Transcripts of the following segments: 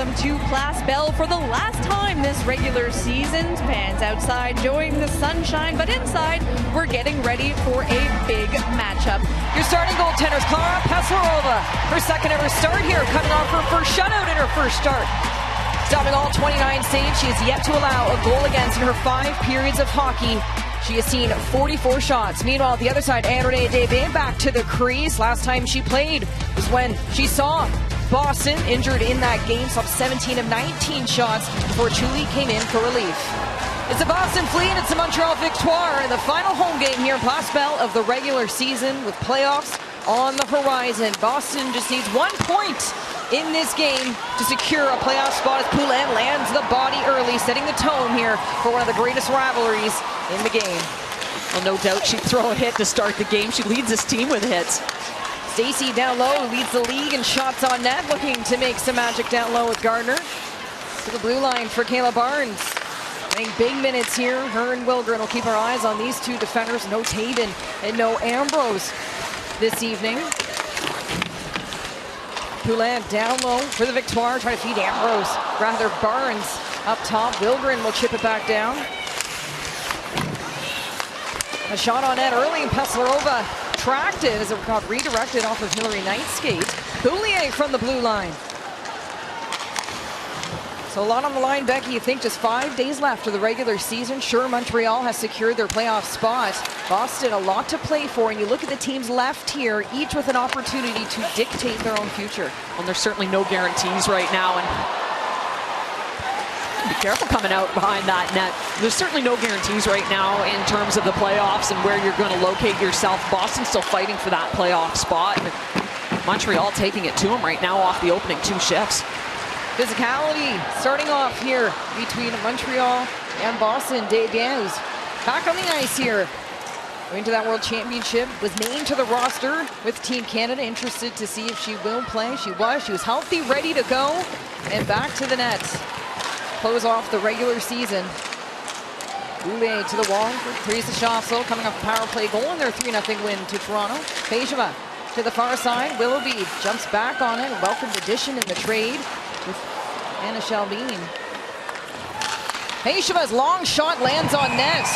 welcome to Place Bell for the last time this regular season. Fans outside enjoying the sunshine, but inside we're getting ready for a big matchup. Your starting goaltenders, Klara Peslarova, her second ever start here, coming off her first shutout in her first start. Stopping all 29 saves, she has yet to allow a goal against in her 5 periods of hockey. She has seen 44 shots. Meanwhile, the other side, Anne-Renee Desbiens back to the crease. Last time she played was when she saw Boston injured in that game, stopped 17 of 19 shots before Chuli came in for relief. It's the Boston Fleet, it's the Montreal Victoire, in the final home game here in Place Bell of the regular season with playoffs on the horizon. Boston just needs 1 point in this game to secure a playoff spot as Poulin lands the body early, setting the tone here for one of the greatest rivalries in the game. Well, no doubt she'd throw a hit to start the game. She leads this team with hits. Stacey down low leads the league in shots on net, looking to make some magic down low with Gardner. To the blue line for Kayla Barnes. Getting big minutes here. Her and Wilgren will keep our eyes on these two defenders. No Taven and no Ambrose this evening. Poulin down low for the Victoire, trying to feed Ambrose. Rather Barnes up top. Wilgren will chip it back down. A shot on net early, and Peslarova tracked it as it got redirected off of Hillary Knight's skate. Boulier from the blue line. So a lot on the line, Becky. You think just 5 days left of the regular season. Sure, Montreal has secured their playoff spot. Boston, a lot to play for, and you look at the teams left here, each with an opportunity to dictate their own future. Well, there's certainly no guarantees right now, and be careful coming out behind that net. There's certainly no guarantees right now in terms of the playoffs and where you're going to locate yourself. Boston's still fighting for that playoff spot. Montreal taking it to them right now off the opening 2 shifts. Physicality starting off here between Montreal and Boston. Desbiens back on the ice here. Going to that World Championship, was named to the roster with Team Canada. Interested to see if she will play. She was healthy, ready to go, and back to the net. Close off the regular season. Boulet to the wall for Teresa Schossel, coming off a power play goal in their 3-0 win to Toronto. Pejeva to the far side. Willoughby jumps back on it. Welcomed addition in the trade with Anna Shalveen. Pejeva's long shot lands on net.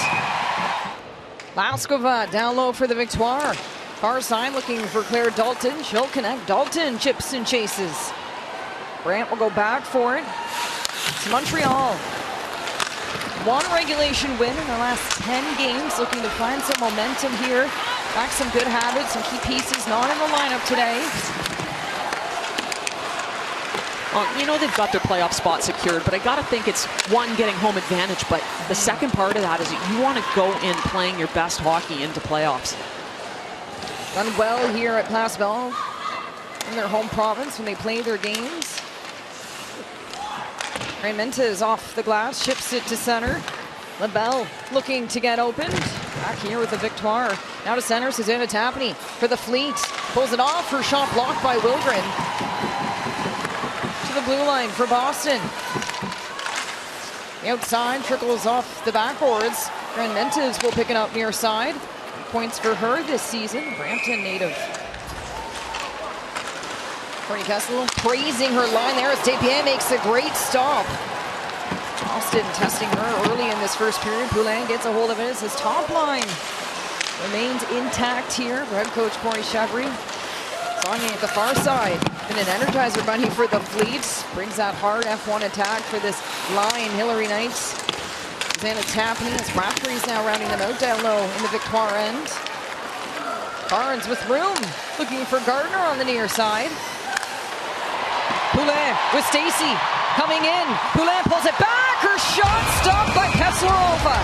Laskova down low for the Victoire. Far side looking for Claire Dalton. She'll connect. Dalton chips and chases. Brandt will go back for it. It's Montreal. 1 regulation win in their last 10 games. Looking to find some momentum here. Back some good habits, some key pieces not in the lineup today. Well, you know they've got their playoff spot secured, but I got to think it's one, getting home advantage, but the second part of that is that you want to go in playing your best hockey into playoffs. Done well here at Place Bell in their home province when they play their games. Raymenta is off the glass, ships it to center. LaBelle looking to get opened. Back here with the Victoire. Now to center, Susanna Tapney for the Fleet. Pulls it off, her shot blocked by Wilgren. To the blue line for Boston. The outside trickles off the backboards. Raymenta will pick it up near side. Points for her this season, Brampton native. Courtney Kessel praising her line there as Desbiens makes a great stop. Austin testing her early in this first period. Poulin gets a hold of it as his top line remains intact here. Head coach Corey Chevry. Sonia at the far side. Been an energizer bunny for the Fleet. Brings that hard F1 attack for this line. Hillary Knight. Susanna Tapney as Raftery's now rounding them out down low in the Victoire end. Barnes with room. Looking for Gardner on the near side. Poulin with Stacey coming in. Poulin pulls it back. Her shot stopped by Peslarova.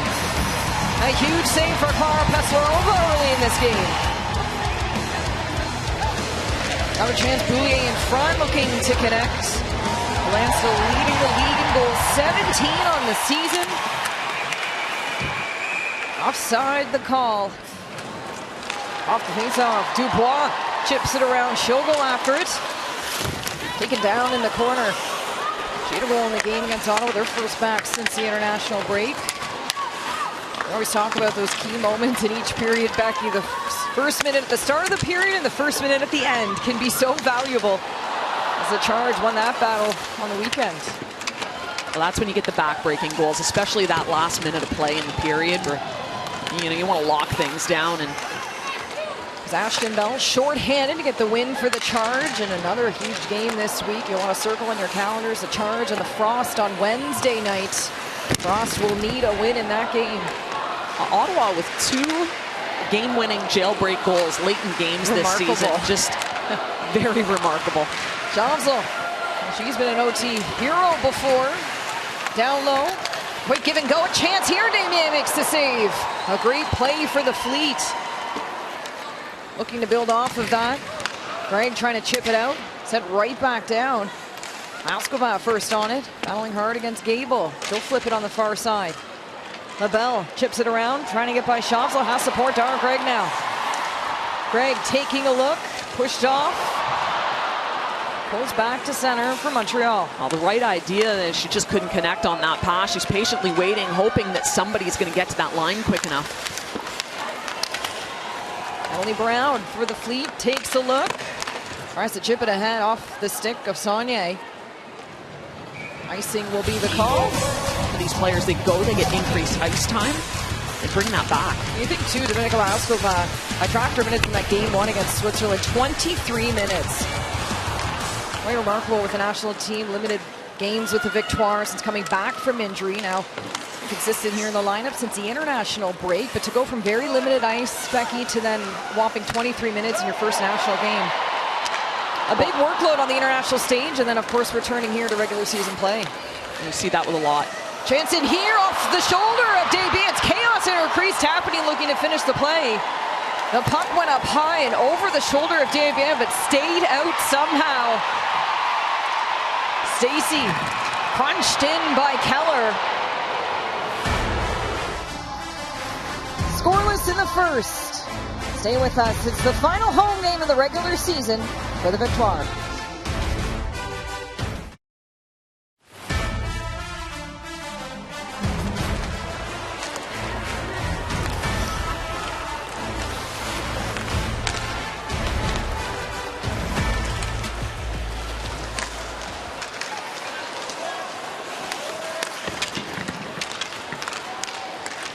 A huge save for Klara Peslarova early in this game. Got a chance. Boulier in front looking to connect. Poulin still leading the league in goals. 17 on the season. Offside the call. Off the face-off. Dubois chips it around. She'll go after it. Taken down in the corner. She had a goal in the game against Ottawa, their first back since the international break. We always talk about those key moments in each period, Becky. The first minute at the start of the period and the first minute at the end can be so valuable. As the Charge won that battle on the weekend. Well, that's when you get the back-breaking goals, especially that last minute of play in the period where, you want to lock things down. And Ashton Bell short-handed to get the win for the Charge, and another huge game this week. You'll want to circle in your calendars the Charge and the Frost on Wednesday night. Frost will need a win in that game. Ottawa with 2 game-winning jailbreak goals late in games this season. Just very remarkable. Shavsel, she's been an OT hero before. Down low, quick give and go, a chance here. Damien makes the save. A great play for the Fleet. Looking to build off of that. Greg trying to chip it out. Sent right back down. Moskova first on it. Battling hard against Gable. She'll flip it on the far side. LaBelle chips it around. Trying to get by Shavsel. Has support. Darren Gregg now. Gregg taking a look. Pushed off. Pulls back to center for Montreal. Well, the right idea is she just couldn't connect on that pass. She's patiently waiting, hoping that somebody's going to get to that line quick enough. Emily Brown for the Fleet takes a look. Tries to chip it ahead off the stick of Saunier. Icing will be the call. For these players, they get increased ice time. They bring that back. You think too, Dominika Moskova, I tracked her minutes in that game 1 against Switzerland, 23 minutes. Quite remarkable with the national team. Limited games with the Victoire since coming back from injury. Now consistent here in the lineup since the international break, but to go from very limited ice, Becky, to then whopping 23 minutes in your first national game. A big workload on the international stage, and then of course returning here to regular season play. And you see that with a lot. Chance in here off the shoulder of Davy. It's chaos in her crease. Tapany looking to finish the play. The puck went up high and over the shoulder of Davy, but stayed out somehow. Stacey punched in by Keller. Scoreless in the first. Stay with us. It's the final home game of the regular season for the Victoire.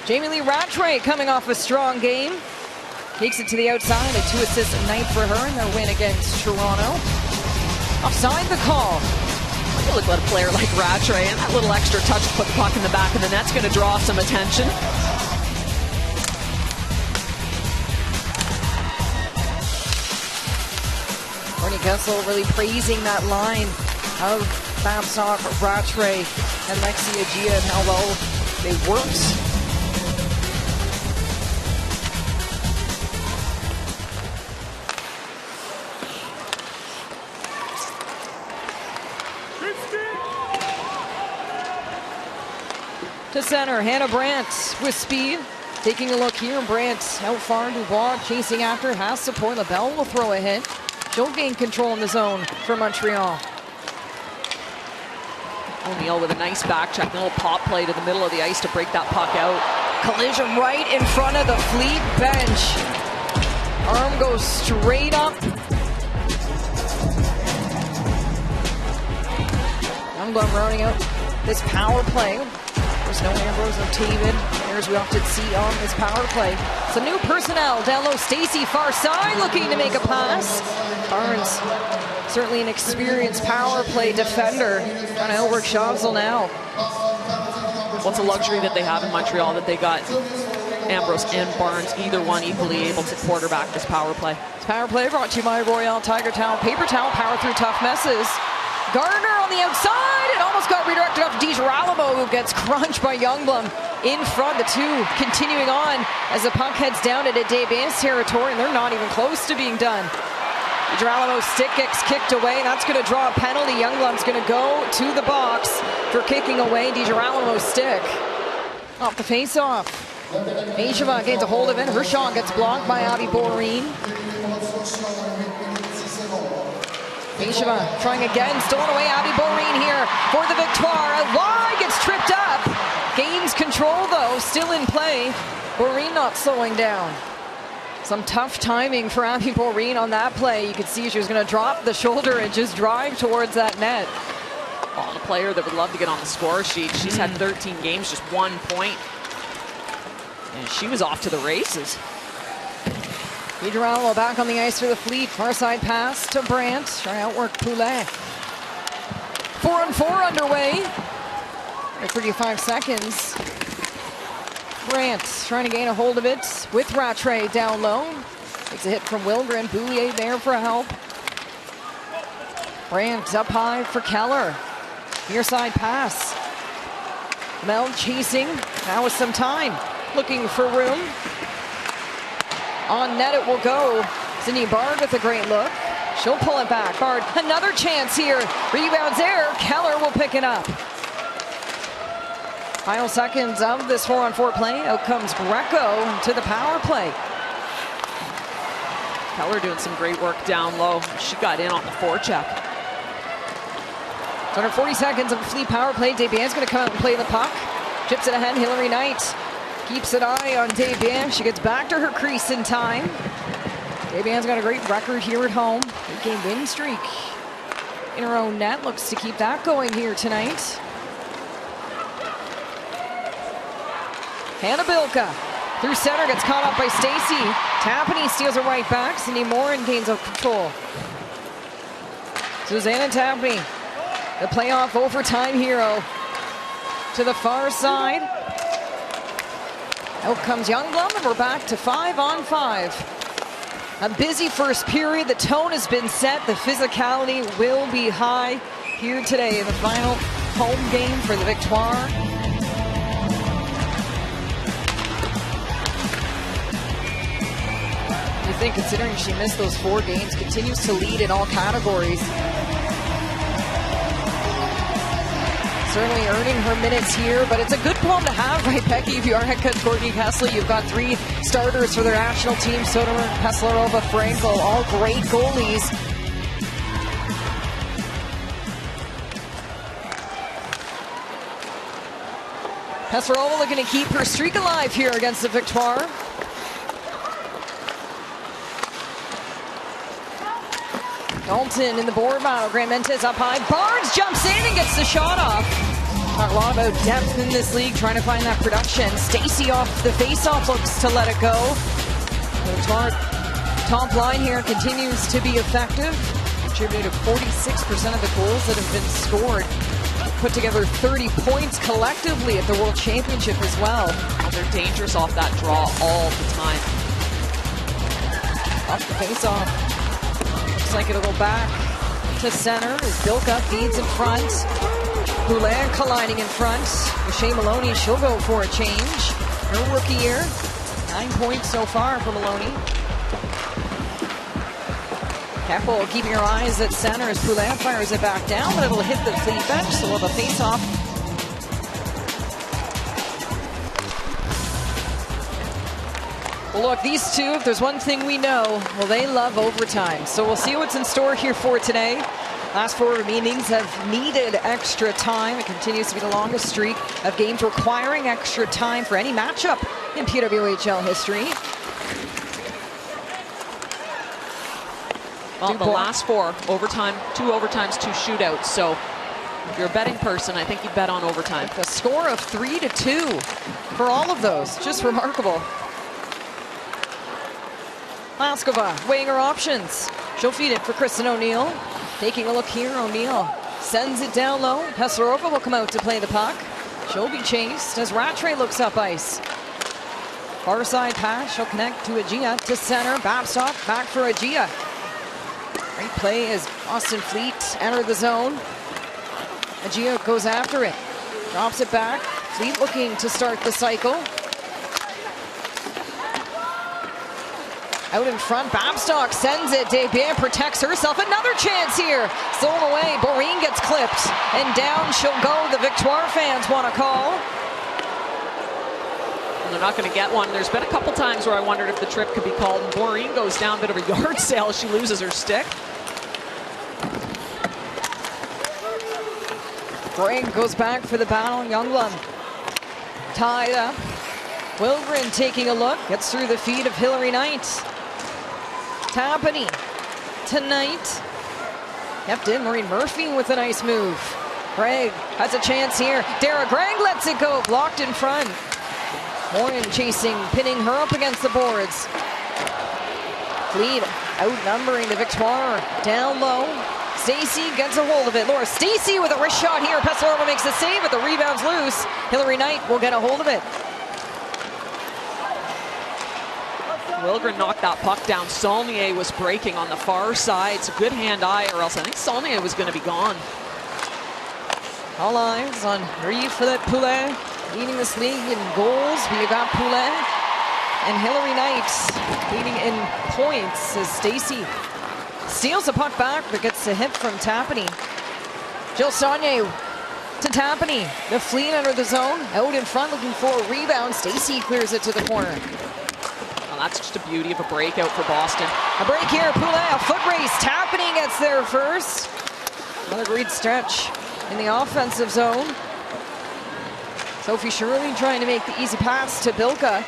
Jamie Lee Rattray coming off a strong game. Takes it to the outside, a 2-assist night for her in their win against Toronto. Offside the call. You look at a player like Rattray, and that little extra touch to put the puck in the back of the net's going to draw some attention. Courtney Kessel really praising that line of Babcock, Rattray, and Lexi Agia and how well they worked. To center, Hannah Brandt with speed. Taking a look here, Brandt out far, Dubois chasing after, has support. LaBelle will throw a hit. She'll gain control in the zone for Montreal. O'Neill with a nice back check, a little pop play to the middle of the ice to break that puck out. Collision right in front of the Fleet bench. Arm goes straight up. Youngblood rounding out this power play. There's no Ambrose, no Taven. Players we often see on this power play. Some new personnel. Down low, Stacey far side looking to make a pass. Barnes, certainly an experienced power play defender. Trying to outwork Shavsel now. What's a luxury that they have in Montreal that they got Ambrose and Barnes, either one equally able to quarterback this power play. This power play brought to you by Royale Tiger Towel. Paper towel, power through tough messes. Gardner on the outside. It almost got redirected off DiGirolamo, who gets crunched by Youngblom in front. The two continuing on as the puck heads down into Davies territory, and they're not even close to being done. DiGirolamo's stick gets kicked away. That's going to draw a penalty. Youngblom's going to go to the box for kicking away DiGirolamo's stick. Off the face-off. Mesheva gains a hold of it. Her shot gets blocked by Abby Boreen. Mesheva trying again, stolen away. Abby Boreen here for the Victoire. Out wide, gets tripped up. Gains control though, still in play. Boreen not slowing down. Some tough timing for Abby Boreen on that play. You could see she was going to drop the shoulder and just drive towards that net. On a player that would love to get on the score sheet. She's had 13 games, just 1 point. And she was off to the races. Pietrangelo back on the ice for the Fleet. Far side pass to Brandt. Trying to outwork Poulet. 4-on-4 underway. 35 seconds. Brandt trying to gain a hold of it with Rattray down low. Takes a hit from Wilgren. Boulier there for help. Brandt up high for Keller. Near side pass. Mel chasing. Now with some time. Looking for room. On net it will go. Sydney Bard with a great look. She'll pull it back. Bard, another chance here. Rebounds there. Keller will pick it up. Final seconds of this 4-on-4 play. Out comes Greco to the power play. Keller doing some great work down low. She got in on the forecheck. Under 40 seconds of a Fleet power play. Desbien's going to come out and play the puck. Chips it ahead. Hillary Knight keeps an eye on Desbiens. She gets back to her crease in time. Desbien's got a great record here at home. 8-game win streak in her own net. Looks to keep that going here tonight. Hannah Bilka through center, gets caught up by Stacy. Tapany steals her right back. Cindy Morin gains up control. Susanna Tapany, the playoff overtime hero, to the far side. Out comes Youngblood, and we're back to 5-on-5. A busy first period. The tone has been set. The physicality will be high here today in the final home game for the Victoire. You think, considering she missed those 4 games, continues to lead in all categories. Certainly earning her minutes here, but it's a good problem to have, right, Becky? If you are head coach Courtney Kessler, you've got 3 starters for their national team. Sotomer, Peslarova, Frankel, all great goalies. Peslarova looking to keep her streak alive here against the Victoire. Dalton in the board battle. Grant Mentes up high. Barnes jumps in and gets the shot off. Talk a lot about depth in this league, trying to find that production. Stacy off the face-off, looks to let it go. The top line here continues to be effective. Contributed to 46% of the goals that have been scored. Put together 30 points collectively at the World Championship as well. They're dangerous off that draw all the time. Off the face-off. Looks like it'll go back to center as Bilka feeds in front. Poulet colliding in front. Shea Maloney, she'll go for a change. Her rookie year. 9 points so far for Maloney. Keppel keeping her eyes at center as Poulet fires it back down, but it'll hit the Fleet bench, so we'll have a face-off. Well, look, these two, if there's one thing we know, well, they love overtime. So we'll see what's in store here for today. Last 4 meetings have needed extra time. It continues to be the longest streak of games requiring extra time for any matchup in PWHL history. Well, the last 4 overtime, 2 overtimes, 2 shootouts. So if you're a betting person, I think you bet on overtime. A score of 3-2 for all of those. Just remarkable. Laskova weighing her options. She'll feed it for Kristen O'Neill. Taking a look here, O'Neill sends it down low. Peslarova will come out to play the puck. She'll be chased as Rattray looks up ice. Far side pass, she'll connect to Agia to center. Babstock back for Agia. Great play as Austin Fleet enter the zone. Agia goes after it. Drops it back. Fleet looking to start the cycle. Out in front, Babstock sends it. Desbiens protects herself. Another chance here. Stolen away. Boreen gets clipped. And down she'll go. The Victoire fans want to call. And they're not going to get one. There's been a couple times where I wondered if the trip could be called. And Boreen goes down, bit of a yard sale. She loses her stick. Greg goes back for the battle. Youngblood tied up. Wilgren taking a look. Gets through the feet of Hillary Knight. Tapani tonight. Kept in Maureen Murphy with a nice move. Gregg has a chance here. Dara Gregg lets it go, blocked in front. Morin chasing, pinning her up against the boards. Fleet outnumbering the Victoire. Down low. Stacey gets a hold of it. Laura Stacey with a wrist shot here. Peslarova makes the save, but the rebound's loose. Hillary Knight will get a hold of it. Wilgren knocked that puck down. Saulnier was breaking on the far side. It's a good hand-eye, or else I think Saulnier was going to be gone. All eyes on Marie-Philip Poulin, leading this league in goals. We got Poulin and Hillary Knight leading in points as Stacey steals the puck back, but gets a hit from Tapani. Jill Saulnier to Tapani. The Fleet under the zone, out in front looking for a rebound. Stacey clears it to the corner. Well, that's just a beauty of a breakout for Boston. A break here, Poulin, a foot race. Tapani gets there first. Another great stretch in the offensive zone. Sophie Shirley trying to make the easy pass to Bilka.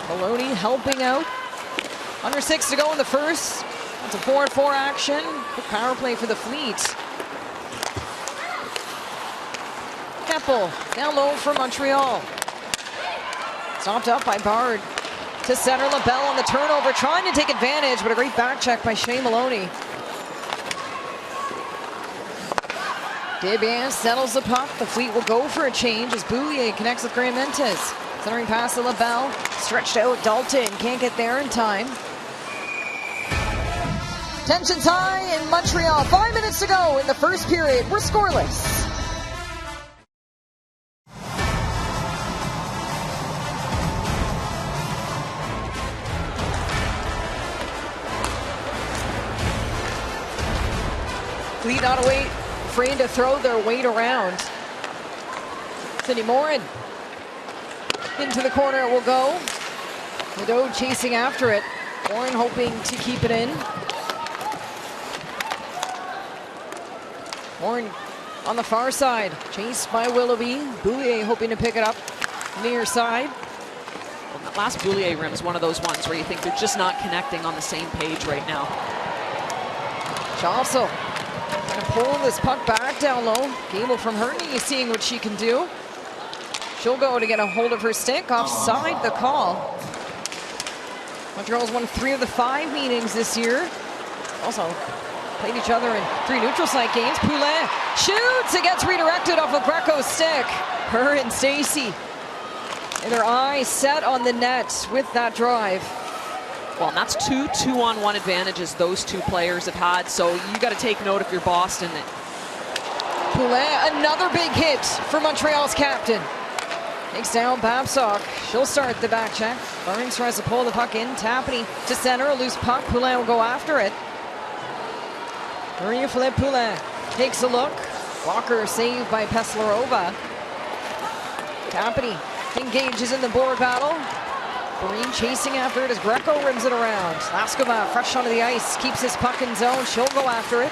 Maloney helping out. Under 6 to go in the first. It's a 4-4 action. Good power play for the Fleet. Keppel down low for Montreal. Stopped up by Bard. To center, LaBelle on the turnover, trying to take advantage, but a great back check by Shea Maloney. Desbiens settles the puck. The Fleet will go for a change as Boulier connects with Graham Mentes. Centering pass to LaBelle. Stretched out, Dalton can't get there in time. Tensions high in Montreal. 5 minutes to go in the first period. We're scoreless. Fleet not afraid to throw their weight around. Cindy Morin into the corner it will go. Nadeau chasing after it. Morin hoping to keep it in. Morin on the far side, chased by Willoughby. Boulier hoping to pick it up near side. Well, that last Boulier rim is one of those ones where you think they're just not connecting on the same page right now. Jossel trying to pull this puck back down low. Gable from Herney seeing what she can do. She'll go to get a hold of her stick. Offside the call. Montreal's won 3 of the 5 meetings this year. Also played each other in 3 neutral site games. Poulin shoots. It gets redirected off of Greco's stick. Her and Stacey and their eyes set on the net with that drive. Well, and that's 2 2-on-1 advantages those 2 players have had. So you got to take note if you're Boston. Poulin, another big hit for Montreal's captain. Takes down Babcock. She'll start the back check. Burns tries to pull the puck in. Tapani to center. A loose puck. Poulin will go after it. Marie-Philip Poulin takes a look. Walker saved by Peslarova. Tapani engages in the board battle. Breen chasing after it as Greco rims it around. Laskova fresh onto the ice. Keeps his puck in zone. She'll go after it.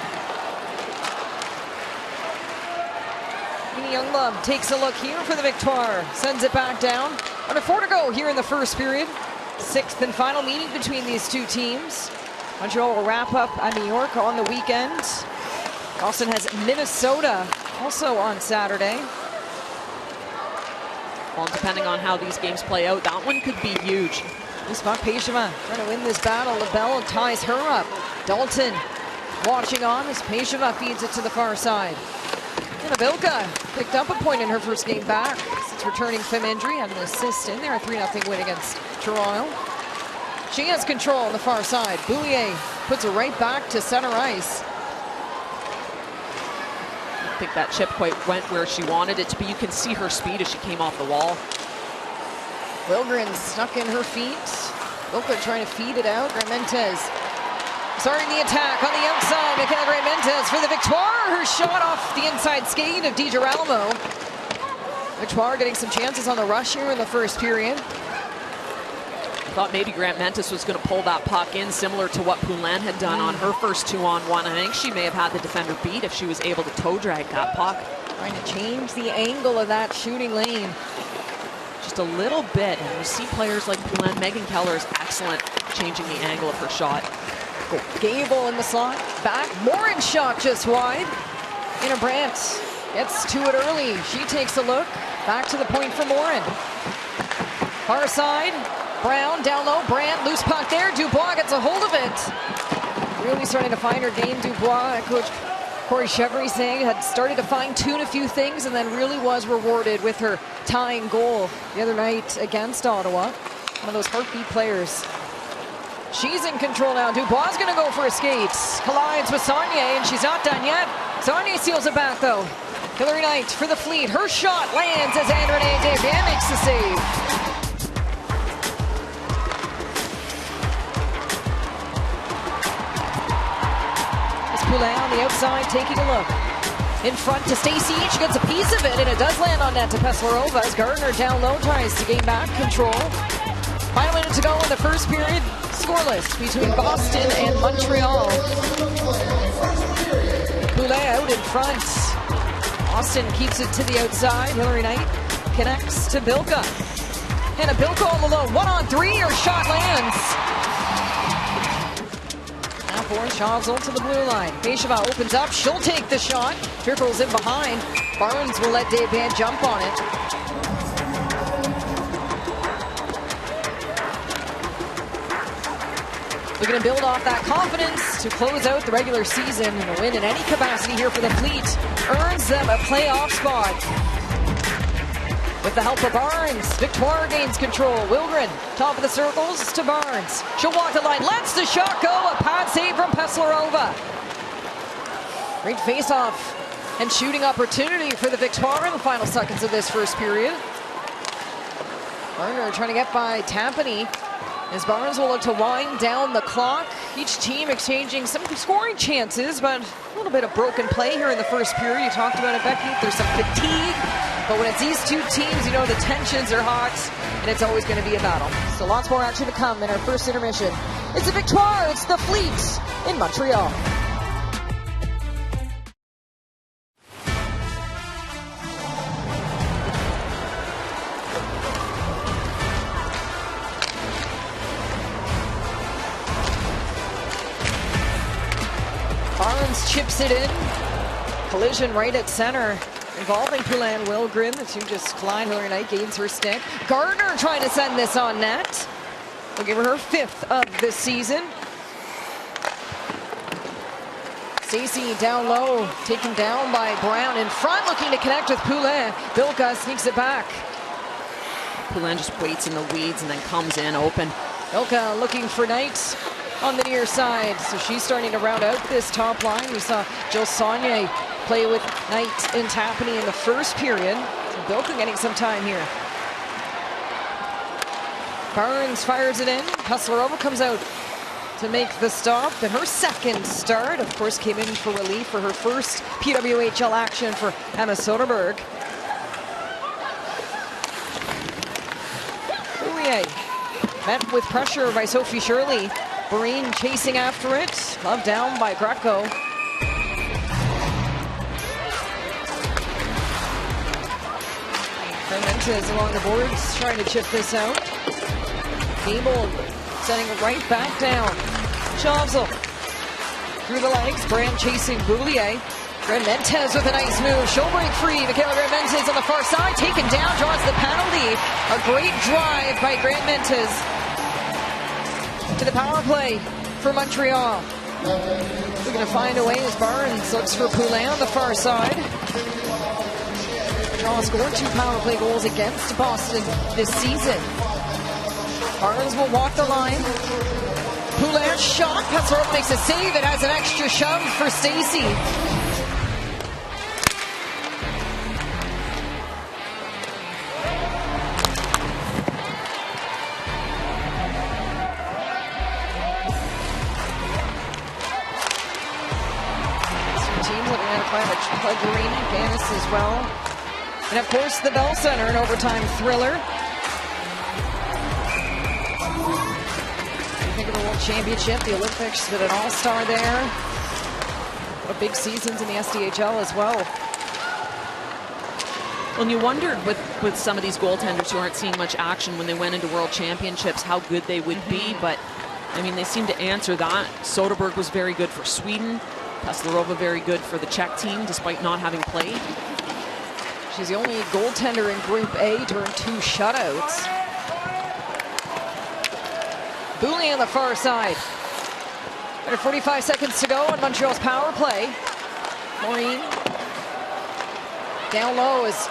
Younglove takes a look here for the Victoire. Sends it back down. Under 4 to go here in the first period. 6th and final meeting between these 2 teams. Montreal will wrap up at New York on the weekend. Boston has Minnesota also on Saturday. Well, depending on how these games play out, that one could be huge. This puck, Pesheva trying to win this battle. LaBelle ties her up. Dalton watching on as Pesheva feeds it to the far side. Bilka picked up a point in her first game back since returning from injury. Had an assist in there, a 3-0 win against Toronto. She has control on the far side. Boulier puts it right back to center ice. I think that chip quite went where she wanted it to be. You can see her speed as she came off the wall. Wilgren stuck in her feet. Bilka trying to feed it out. Mentes starting the attack on the outside. Michaela Gray-Mentes for the Victoire. Her shot off the inside skate of DiGirolamo. Victoire getting some chances on the rush here in the first period. I thought maybe Grant Mentis was going to pull that puck in, similar to what Poulin had done on her first 2-on-1. I think she may have had the defender beat if she was able to toe drag that puck. Trying to change the angle of that shooting lane. Just a little bit. And you see players like Poulin. Megan Keller is excellent changing the angle of her shot. Gable in the slot. Back. Morin shot just wide. Ina Brandt gets to it early. She takes a look. Back to the point for Morin. Far side. Brown down low. Brandt loose puck there. Dubois gets a hold of it. Really starting to find her game. Dubois, Coach Corey Chevry saying, had started to fine-tune a few things and then really was rewarded with her tying goal the other night against Ottawa. One of those heartbeat players. She's in control now. Dubois is going to go for a skate. Collides with Saunier, and she's not done yet. Saunier seals it back, though. Hilary Knight for the Fleet. Her shot lands as Anne-Renee Desbiens makes the save. It's Poulin on the outside taking a look. In front to Stacey. She gets a piece of it, and it does land on net to Peslarova as Gardner down low tries to gain back control. 5 minutes to go in the first period. Scoreless between Boston and Montreal. Poulin out in front. Boston keeps it to the outside. Hilary Knight connects to Bilka. And a Bilka on the low. 1-on-3. Her shot lands. Now for Chazal to the blue line. Besheva opens up. She'll take the shot. Trickles in behind. Barnes will let Desbiens jump on it. Looking to build off that confidence to close out the regular season, and a win in any capacity here for the Fleet earns them a playoff spot. With the help of Barnes, Victoire gains control. Wilgren, top of the circles to Barnes. She'll walk the line, lets the shot go. A pad save from Peslarova. Great face-off and shooting opportunity for the Victoire in the final seconds of this first period. Gardner trying to get by Tampany. As Barnes will look to wind down the clock. Each team exchanging some scoring chances, but a little bit of broken play here in the first period. You talked about it, Becky. There's some fatigue, but when it's these two teams, you know the tensions are hot, and it's always going to be a battle. So lots more action to come in our first intermission. It's a Victoire, it's the Fleet in Montreal. Barnes chips it in. Collision right at center involving Poulin and Wilgren. The two just collide. Hilary Knight gains her stick. Gardner trying to send this on net. We'll give her 5th of this season. Stacey down low, taken down by Brown. In front, looking to connect with Poulin. Bilka sneaks it back. Poulin just waits in the weeds and then comes in open. Bilka looking for Knight on the near side, so she's starting to round out this top line. We saw Jill Saunier play with Knight and Tampany in the first period. So Bilka getting some time here. Barnes fires it in. Peslarova comes out to make the stop, and her second start, of course, came in for relief for her first PWHL action for Emma Soderberg. Boulier met with pressure by Sophie Shirley. Breen chasing after it. Love down by Greco. Fermentes along the boards trying to chip this out. Gable setting it right back down. Chazal through the legs. Brand chasing Boulier. Fermentes with a nice move. She'll break free. Michaela Fermentes on the far side. Taken down. Draws the penalty. A great drive by Fermentes. To the power play for Montreal. They're going to find a way as Barnes looks for Poulin on the far side. Montreal scored 2 power play goals against Boston this season. Barnes will walk the line. Poulin shot. Peslarova makes a save. It has an extra shove for Stacey. Pledge Arena, Ganis as well. And of course the Bell Center, an overtime thriller. You think of the World Championship, the Olympics, with an all-star there. What big seasons in the SDHL as well. Well, and you wondered with some of these goaltenders who aren't seeing much action when they went into World Championships how good they would be, but I mean, they seem to answer that. Soderberg was very good for Sweden. Peslarova very good for the Czech team, despite not having played. She's the only goaltender in Group A to earn 2 shutouts. Booley on the far side. Under 45 seconds to go on Montreal's power play. Maureen down low as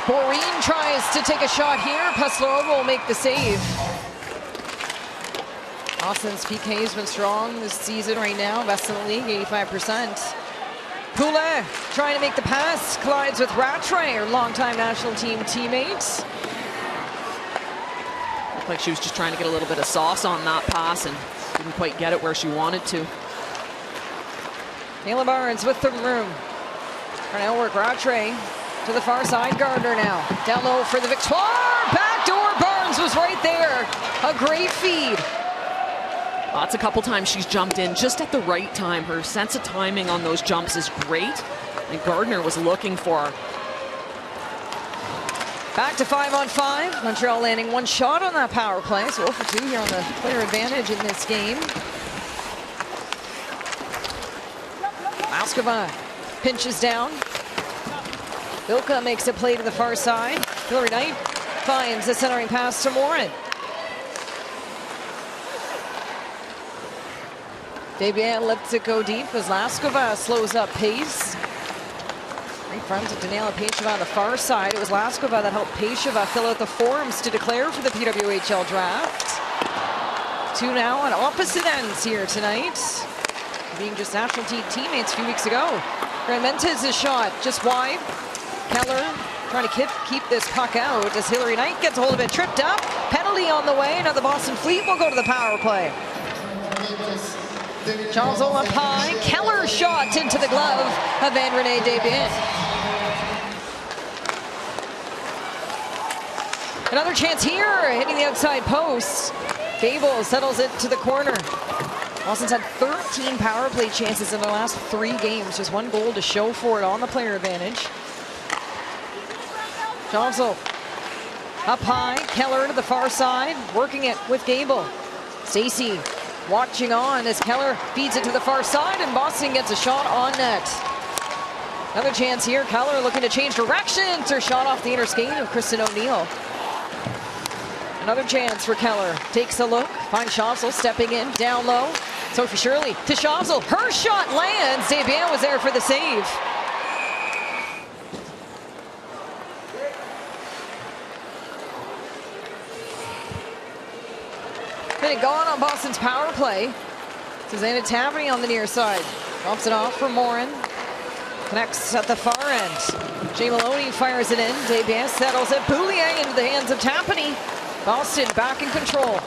Maureen tries to take a shot here. Peslarova will make the save. Boston's PK has been strong this season right now, best in the league, 85%. Poulet trying to make the pass, collides with Rattray, her longtime national team teammate. Looked like she was just trying to get a little bit of sauce on that pass and didn't quite get it where she wanted to. Kayla Barnes with the room. Trying to outwork Rattray to the far side. Gardner now down low for the Victoire. Backdoor. Barnes was right there. A great feed. That's a couple times she's jumped in just at the right time. Her sense of timing on those jumps is great. And Gardner was looking for her. Back to 5-on-5. Montreal landing 1 shot on that power play. So 0 for 2 here on the player advantage in this game. Moskova pinches down. Ilka makes a play to the far side. Hillary Knight finds the centering pass to Morin. Desbiens lets it go deep as Laskova slows up pace. Right front to Daniela Pecheva on the far side. It was Laskova that helped Pecheva fill out the forms to declare for the PWHL draft. 2 now on opposite ends here tonight. Being just national team teammates a few weeks ago. Grandmentez's shot just wide. Keller trying to keep this puck out as Hillary Knight gets a hold of it, tripped up. Penalty on the way. Now the Boston Fleet will go to the power play. Charles up high. Keller shot into the glove of Van-Renée Desbiens. Another chance here, hitting the outside post. Gable settles it to the corner. Boston's had 13 power play chances in the last 3 games. Just 1 goal to show for it on the player advantage. Johnson up high. Keller to the far side, working it with Gable. Stacey watching on as Keller feeds it to the far side, and Boston gets a shot on net. Another chance here. Keller looking to change directions. Her shot off the inner skate of Kristen O'Neill. Another chance for Keller. Takes a look. Finds Shavsel stepping in down low. Sophie Shirley to Shavsel. Her shot lands. Desbiens was there for the save. Been gone on Boston's power play. Susanna Taverny on the near side. Drops it off for Morin. Connects at the far end. Jay Maloney fires it in. Desbiens settles it. Boulier into the hands of Taverny. Boston back in control.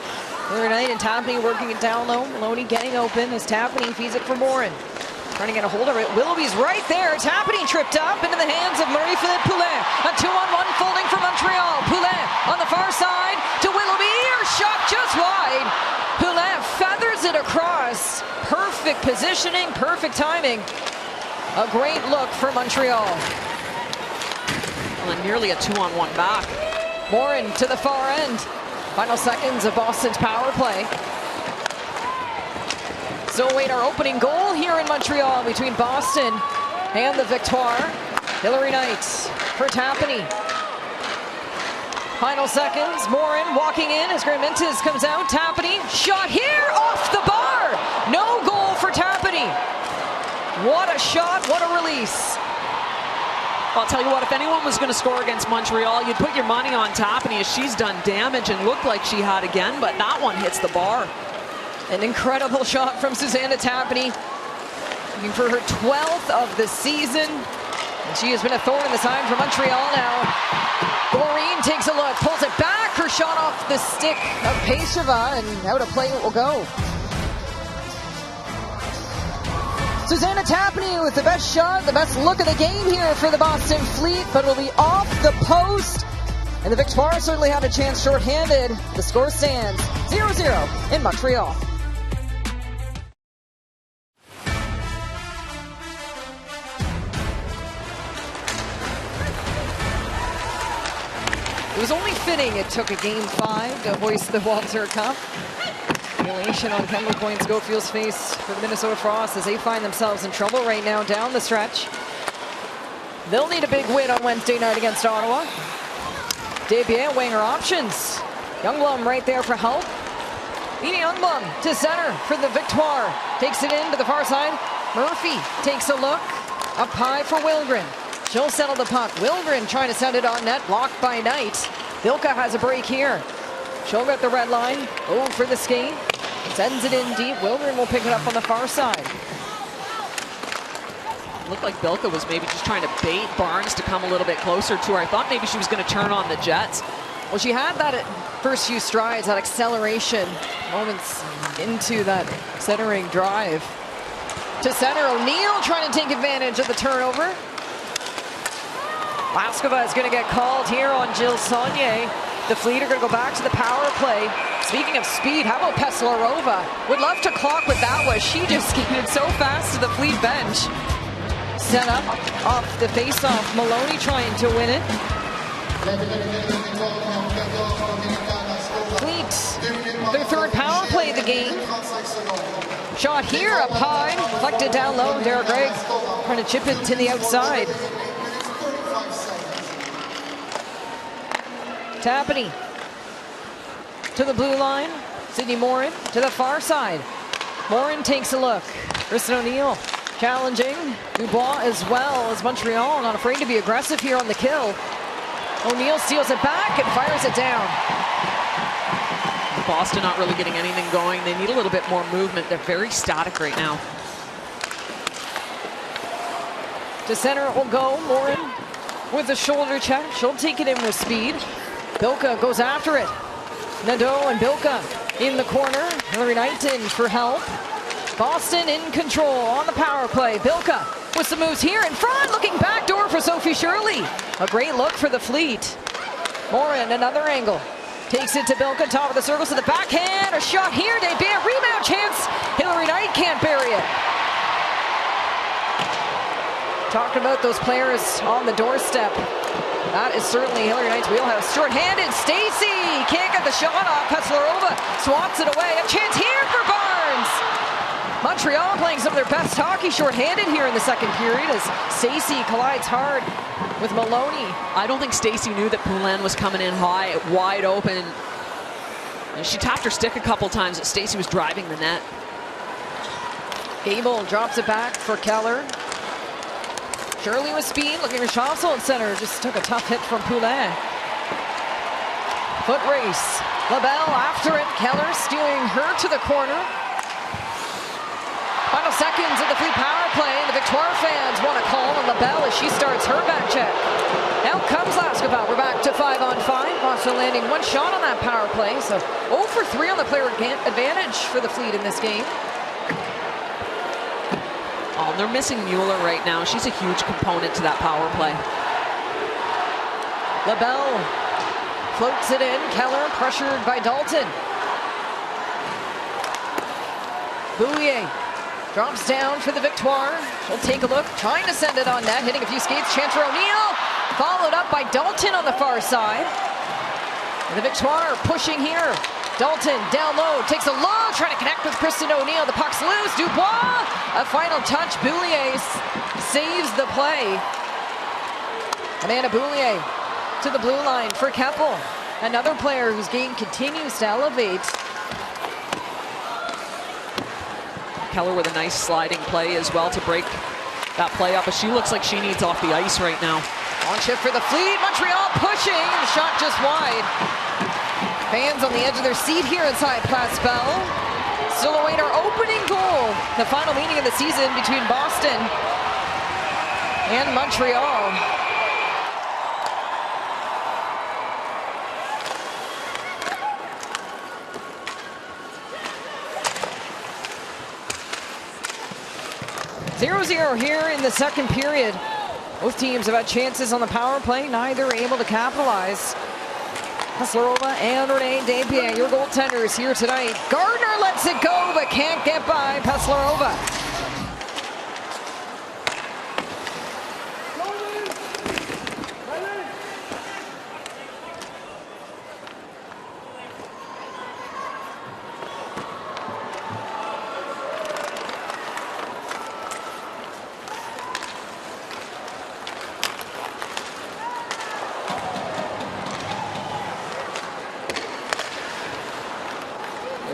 Hillary Knight and Taverny working it down low. Maloney getting open as Taverny feeds it for Morin. Trying to get a hold of it. Willoughby's right there. Taverny tripped up into the hands of Marie-Philippe Poulet. A 2-on-1 folding for Montreal. Poulet on the far side to Willoughby. Her shot just wide. Poulet feathers it across. Perfect positioning, perfect timing. A great look for Montreal. Well, and nearly a 2-on-1 back. Morin to the far end. Final seconds of Boston's power play. So await our opening goal here in Montreal between Boston and the Victoire. Hillary Knight for Taverny. Final seconds. Morin walking in as Grandmentez comes out. Taverny shot here off the bar. No goal for Taverny. What a shot, what a release. I'll tell you what, if anyone was going to score against Montreal, you'd put your money on Taverny as she's done damage and looked like she had again, but that one hits the bar. An incredible shot from Susanna Taverny. Looking for her 12th of the season. And she has been a thorn in the side for Montreal now. Maureen takes a look, pulls it back. Her shot off the stick of Pecheva, and out of play it will go. Susanna Taverny with the best shot, the best look of the game here for the Boston Fleet, but will be off the post. And the Victoire certainly had a chance shorthanded. The score stands 0-0 in Montreal. It was only fitting it took a Game 5 to hoist the Walter Cup. Elation on Kendall Coyne Schofield's face for the Minnesota Frost as they find themselves in trouble right now down the stretch. They'll need a big win on Wednesday night against Ottawa. Desbiens weighing her options. Youngblom right there for help. Ina Youngblom to center for the Victoire. Takes it in to the far side. Murphy takes a look. Up high for Wilgren. She'll settle the puck. Wilgren trying to send it on net. Blocked by Knight. Bilka has a break here. She'll get the red line. Oh, for the skate. Sends it in deep. Wilgren will pick it up on the far side. Looked like Bilka was maybe just trying to bait Barnes to come a little bit closer to her. I thought maybe she was going to turn on the Jets. Well, she had that first few strides, that acceleration, moments into that centering drive. To center, O'Neill trying to take advantage of the turnover. Laskova is going to get called here on Jill Saunier. The Fleet are going to go back to the power play. Speaking of speed, how about Peslarova? Would love to clock what that was. She just skated so fast to the Fleet bench. Set up off the face-off. Maloney trying to win it. Fleet, their third power play of the game. Shot here up high, deflected down low. Derek Gregg trying to chip it to the outside. Tapany to the blue line. Sydney Morin to the far side. Morin takes a look. Kristen O'Neill challenging. Dubois as well as Montreal. Not afraid to be aggressive here on the kill. O'Neill steals it back and fires it down. Boston not really getting anything going. They need a little bit more movement. They're very static right now. To center it will go. Morin with a shoulder check. She'll take it in with speed. Bilka goes after it. Nadeau and Bilka in the corner. Hillary Knighton for help. Boston in control on the power play. Bilka with some moves here in front. Looking backdoor for Sophie Shirley. A great look for the Fleet. Morin, another angle. Takes it to Bilka, top of the circle to the backhand. A shot here. Desbiens, rebound chance. Hillary Knight can't bury it. Talking about those players on the doorstep. That is certainly Hillary Knight's wheelhouse. Short-handed, Stacey can't get the shot off. Peslarova swats it away. A chance here for Barnes. Montreal playing some of their best hockey short-handed here in the second period as Stacey collides hard with Maloney. I don't think Stacey knew that Poulin was coming in high, wide open. And she tapped her stick a couple times, but Stacey was driving the net. Gable drops it back for Keller. Shirley with speed, looking for Chancel at center. Just took a tough hit from Poulin. Foot race. LaBelle after it. Keller stealing her to the corner. Final seconds of the Fleet power play. The Victoire fans want to call on LaBelle as she starts her back check. Now comes Laskova. We're back to 5-on-5. Boston landing one shot on that power play. So 0 for 3 on the player advantage for the Fleet in this game. Oh, they're missing Mueller right now. She's a huge component to that power play. LaBelle floats it in. Keller pressured by Dalton. Bouillet drops down for the Victoire. She'll take a look, trying to send it on net, hitting a few skates. Chance for O'Neill, followed up by Dalton on the far side. And the Victoire pushing here. Dalton down low, takes a look, trying to connect with Kristen O'Neill. The puck's loose. Dubois, a final touch. Bouillet saves the play. Amanda Bouillet to the blue line for Keppel. Another player whose game continues to elevate. Keller with a nice sliding play as well to break that play up, but she looks like she needs off the ice right now. On shift for the Fleet. Montreal pushing. The shot just wide. Fans on the edge of their seat here inside Place Bell. Still await our opening goal. The final meeting of the season between Boston and Montreal. Zero here in the second period. Both teams have had chances on the power play. Neither able to capitalize. Peslarova and Renee Desbiens, your goaltenders here tonight. Gardner lets it go, but can't get by Peslarova.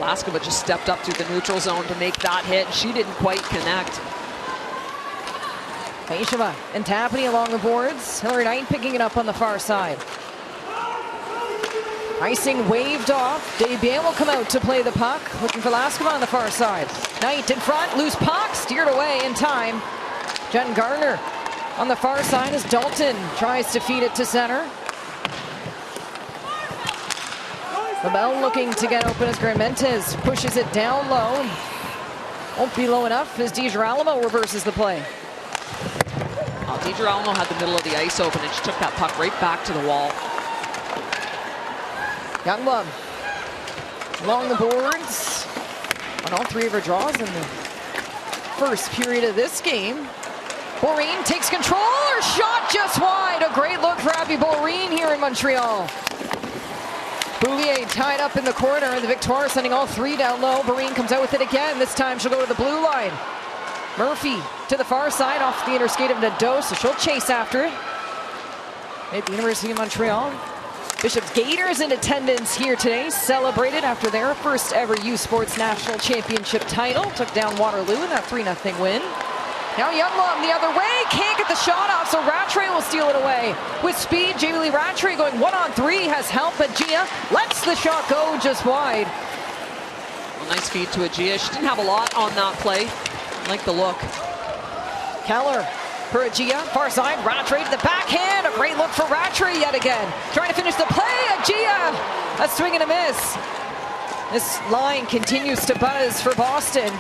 Laskova just stepped up through the neutral zone to make that hit. She didn't quite connect. Paisheva and Tapany along the boards. Hillary Knight picking it up on the far side. Icing waved off. Desbiens will come out to play the puck. Looking for Laskova on the far side. Knight in front. Loose puck. Steered away in time. Jen Gardner on the far side as Dalton tries to feed it to center. LaBelle looking to get open as Grandmentes pushes it down low. Won't be low enough as DiGirolamo reverses the play. Well, DiGirolamo had the middle of the ice open and she took that puck right back to the wall. Youngblood along the boards on all three of her draws in the first period of this game. Boreen takes control. Her shot just wide. A great look for Abby Boreen here in Montreal. Boulier tied up in the corner, and the Victoire sending all three down low. Boreen comes out with it again. This time she'll go to the blue line. Murphy to the far side off the inner skate of Nadeau, so she'll chase after it. At the University of Montreal. Bishop's Gators in attendance here today, celebrated after their first ever U Sports National Championship title. Took down Waterloo in that 3-0 win. Now Younglum the other way, can't get the shot off, so Rattray will steal it away. With speed, Jamie Lee Rattray going 1-on-3, has help, but Gia lets the shot go just wide. Well, nice feed to Agia. She didn't have a lot on that play. I like the look. Keller for Agia, far side, Rattray to the backhand. A great look for Rattray yet again. Trying to finish the play, Agia, a swing and a miss. This line continues to buzz for Boston.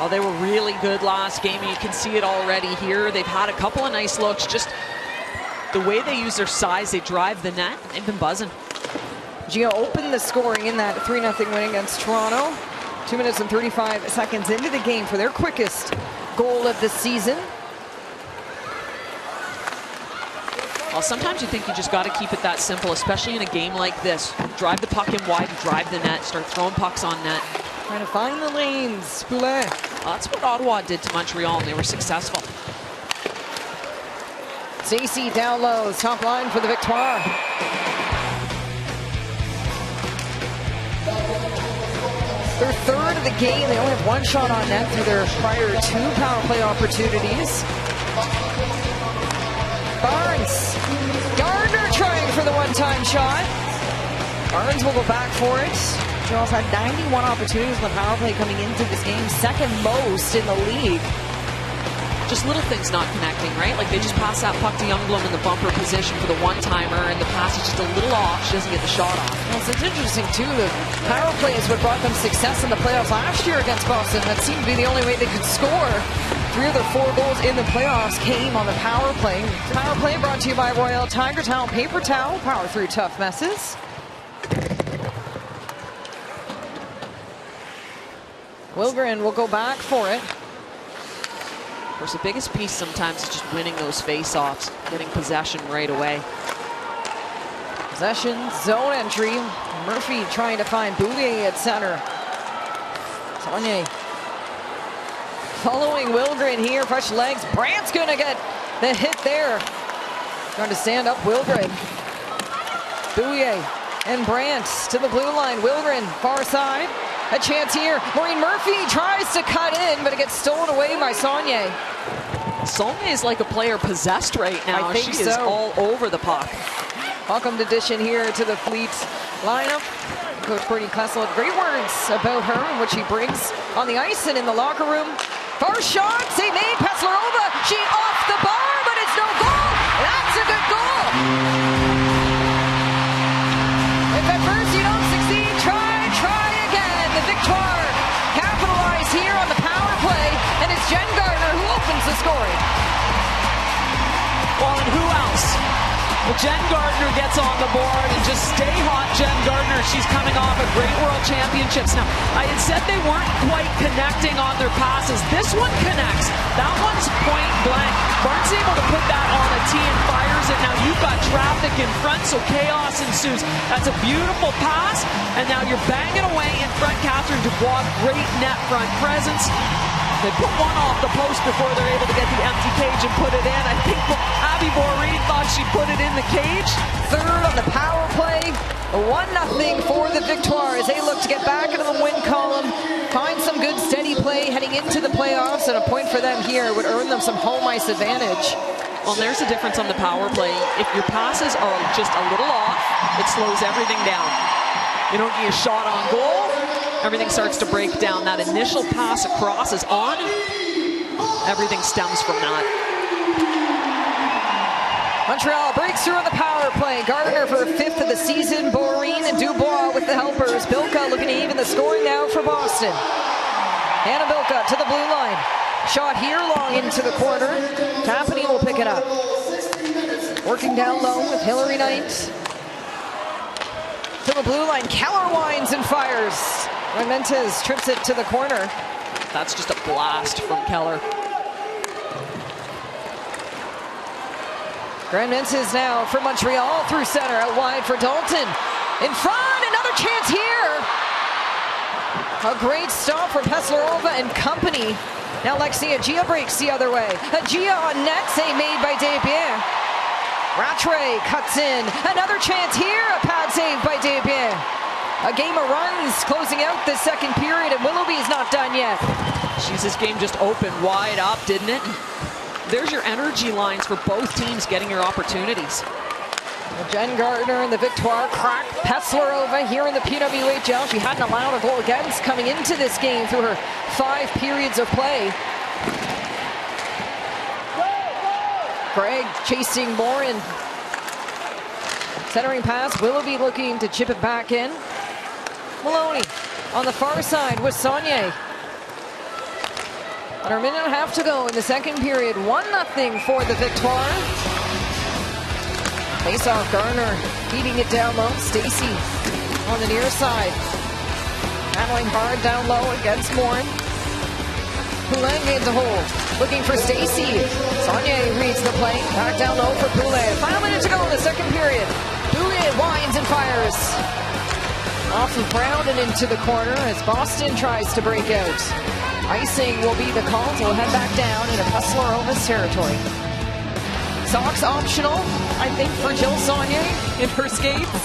Oh, they were really good last game, and you can see it already here. They've had a couple of nice looks. Just the way they use their size, they drive the net. They've been buzzing. Gia opened the scoring in that 3-0 win against Toronto. 2 minutes and 35 seconds into the game for their quickest goal of the season. Well, sometimes you think you just got to keep it that simple, especially in a game like this. Drive the puck in wide, drive the net, start throwing pucks on net. Trying to find the lanes. Poulet. Well, that's what Ottawa did to Montreal, and they were successful. Stacey down low, top line for the Victoire. Their third of the game. They only have one shot on net through their prior 2 power play opportunities. Barnes. Gardner trying for the one-time shot. Barnes will go back for it. Montreal's had 91 opportunities on the power play coming into this game, second most in the league. Just little things not connecting, right? Like they just pass that puck to Youngblood in the bumper position for the one-timer, and the pass is just a little off. She doesn't get the shot off. Well, so it's interesting, too. The power play is what brought them success in the playoffs last year against Boston. That seemed to be the only way they could score. 3 of their 4 goals in the playoffs came on the power play. Power play brought to you by Royal Tiger Towel Paper Towel. Power through tough messes. Wilgren will go back for it. Of course, the biggest piece sometimes is just winning those face-offs, getting possession right away. Possession, zone entry. Murphy trying to find Boulier at center. Saunier following Wilgren here, fresh legs. Brandt's gonna get the hit there. Trying to stand up Wilgren. Boulier and Brandt to the blue line. Wilgren, far side. A chance here. Maureen Murphy tries to cut in, but it gets stolen away by Saunier. Saunier is like a player possessed right now. I think she is all over the puck. Welcomed addition here to the Fleet lineup. Coach Courtney Kessel had great words about her and what she brings on the ice and in the locker room. First shot, save made, Peslarova. She off the bar, but it's no goal. That's a good goal. If at first you don't succeed, try again. The Victoire capitalize here on the power play, and it's Jen Gardner who opens the scoring. Well, and who else? Well, Jen Gardner gets on the board, and just stay hot, Jen Gardner. She's coming off a great World Championships. Now, I had said they weren't quite connecting on their passes. This one connects. That one's point blank. Barnes able to put that on a tee and fires it. Now you've got traffic in front, so chaos ensues. That's a beautiful pass, and now you're banging away in front. Catherine Dubois, great net front presence. They put one off the post before they're able to get the empty cage and put it in. I think Abby Boreen thought she put it in the cage. Third on the power play. 1-0 for the Victoire as they look to get back into the win column, find some good steady play heading into the playoffs, and a point for them here would earn them some home ice advantage. Well, there's a difference on the power play. If your passes are just a little off, it slows everything down. You don't get a shot on goal, everything starts to break down. That initial pass across is on, everything stems from that. Montreal breaks through on the power play. Gardner for 5th of the season. Boreen and Dubois with the helpers. Bilka looking to even the scoring now for Boston. Anna Bilka to the blue line. Shot here long into the corner. Tapani will pick it up. Working down low with Hillary Knight. To the blue line. Keller winds and fires. Mentes trips it to the corner. That's just a blast from Keller. Mentes now for Montreal through center, out wide for Dalton. In front, another chance here. A great stop for Peslarova and company. Now Lexi Agia breaks the other way. Agia on net, save made by Desbiens. Rattray cuts in. Another chance here, a pad save by Desbiens. A game of runs closing out the second period, and Willoughby's not done yet. Jeez, this game just opened wide up, didn't it? There's your energy lines for both teams getting your opportunities. Well, Jen Gardner and the Victoire crack Peslarova here in the PWHL. She hadn't allowed a goal against coming into this game through her 5 periods of play. Gregg chasing Morin. Centering pass, Willoughby looking to chip it back in. Maloney on the far side with Saunier. Under a minute and a half to go in the second period. 1-0 for the Victoire. Face-off, Garner feeding it down low. Stacy on the near side. Handling hard down low against Morin. Poulet into hold. Looking for Stacy. Saunier reads the play. Back down low for Poulet. Final minute to go in the second period. Poulet winds and fires. Off of Brown and into the corner as Boston tries to break out. Icing will be the call, so we'll head back down into Peslarova's territory. Socks optional, I think, for Jill Saunier in her skates.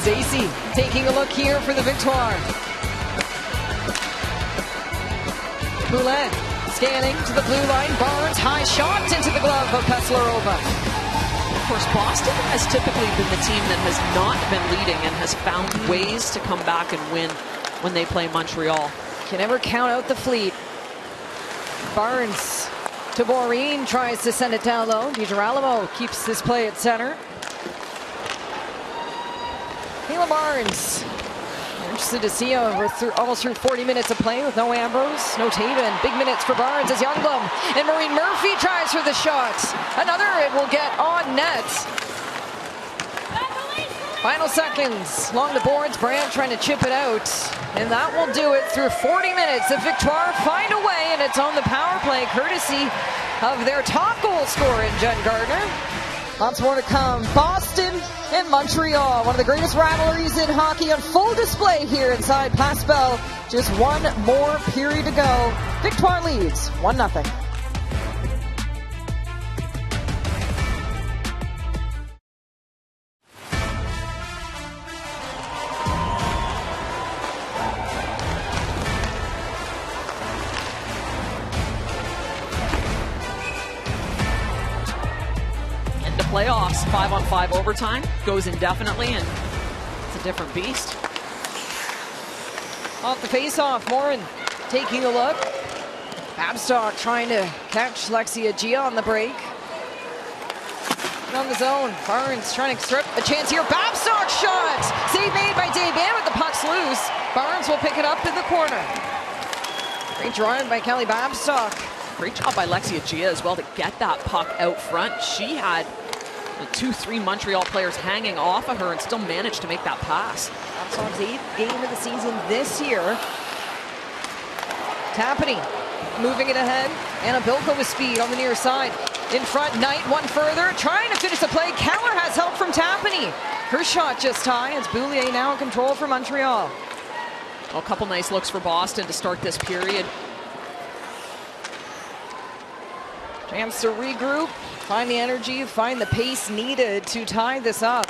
Stacy taking a look here for the Victoire. Poulet scanning to the blue line. Barnes, high shot into the glove of Peslarova. Of course, Boston has typically been the team that has not been leading and has found ways to come back and win when they play Montreal. Can never count out the fleet. Barnes to Boreen, tries to send it down low. DiGirolamo keeps this play at center. Kayla Barnes. Interested to see her. We're almost through 40 minutes of play with no Ambrose, no Taven. Big minutes for Barnes as Youngbloom. And Maureen Murphy tries for the shot. Another, it will get on net. Final seconds along the boards. Brandt trying to chip it out. And that will do it through 40 minutes. The Victoire find a way, and it's on the power play courtesy of their top goal scorer in Jen Gardner. Lots more to come. Boston and Montreal, one of the greatest rivalries in hockey, on full display here inside Place Bell. Just one more period to go. Victoire leads 1-0. Playoffs, 5-on-5 overtime, goes indefinitely, and it's a different beast. Off the face-off, Morin taking a look. Babstock trying to catch Lexi Agia on the break. And on the zone, Barnes trying to strip a chance here. Babstock shot! Save made by Desbiens, but the puck's loose. Barnes will pick it up in the corner. Great drive by Kelly Babstock. Great job by Lexi Agia as well to get that puck out front. She had 2-3 Montreal players hanging off of her and still managed to make that pass. Babstock's 8th game of the season this year. Tapani moving it ahead. Anna Bilko with speed on the near side. In front, Knight one further, trying to finish the play. Keller has help from Tapani. Her shot just high as Boulier now in control for Montreal. Well, a couple nice looks for Boston to start this period. Chance to regroup, find the energy, find the pace needed to tie this up.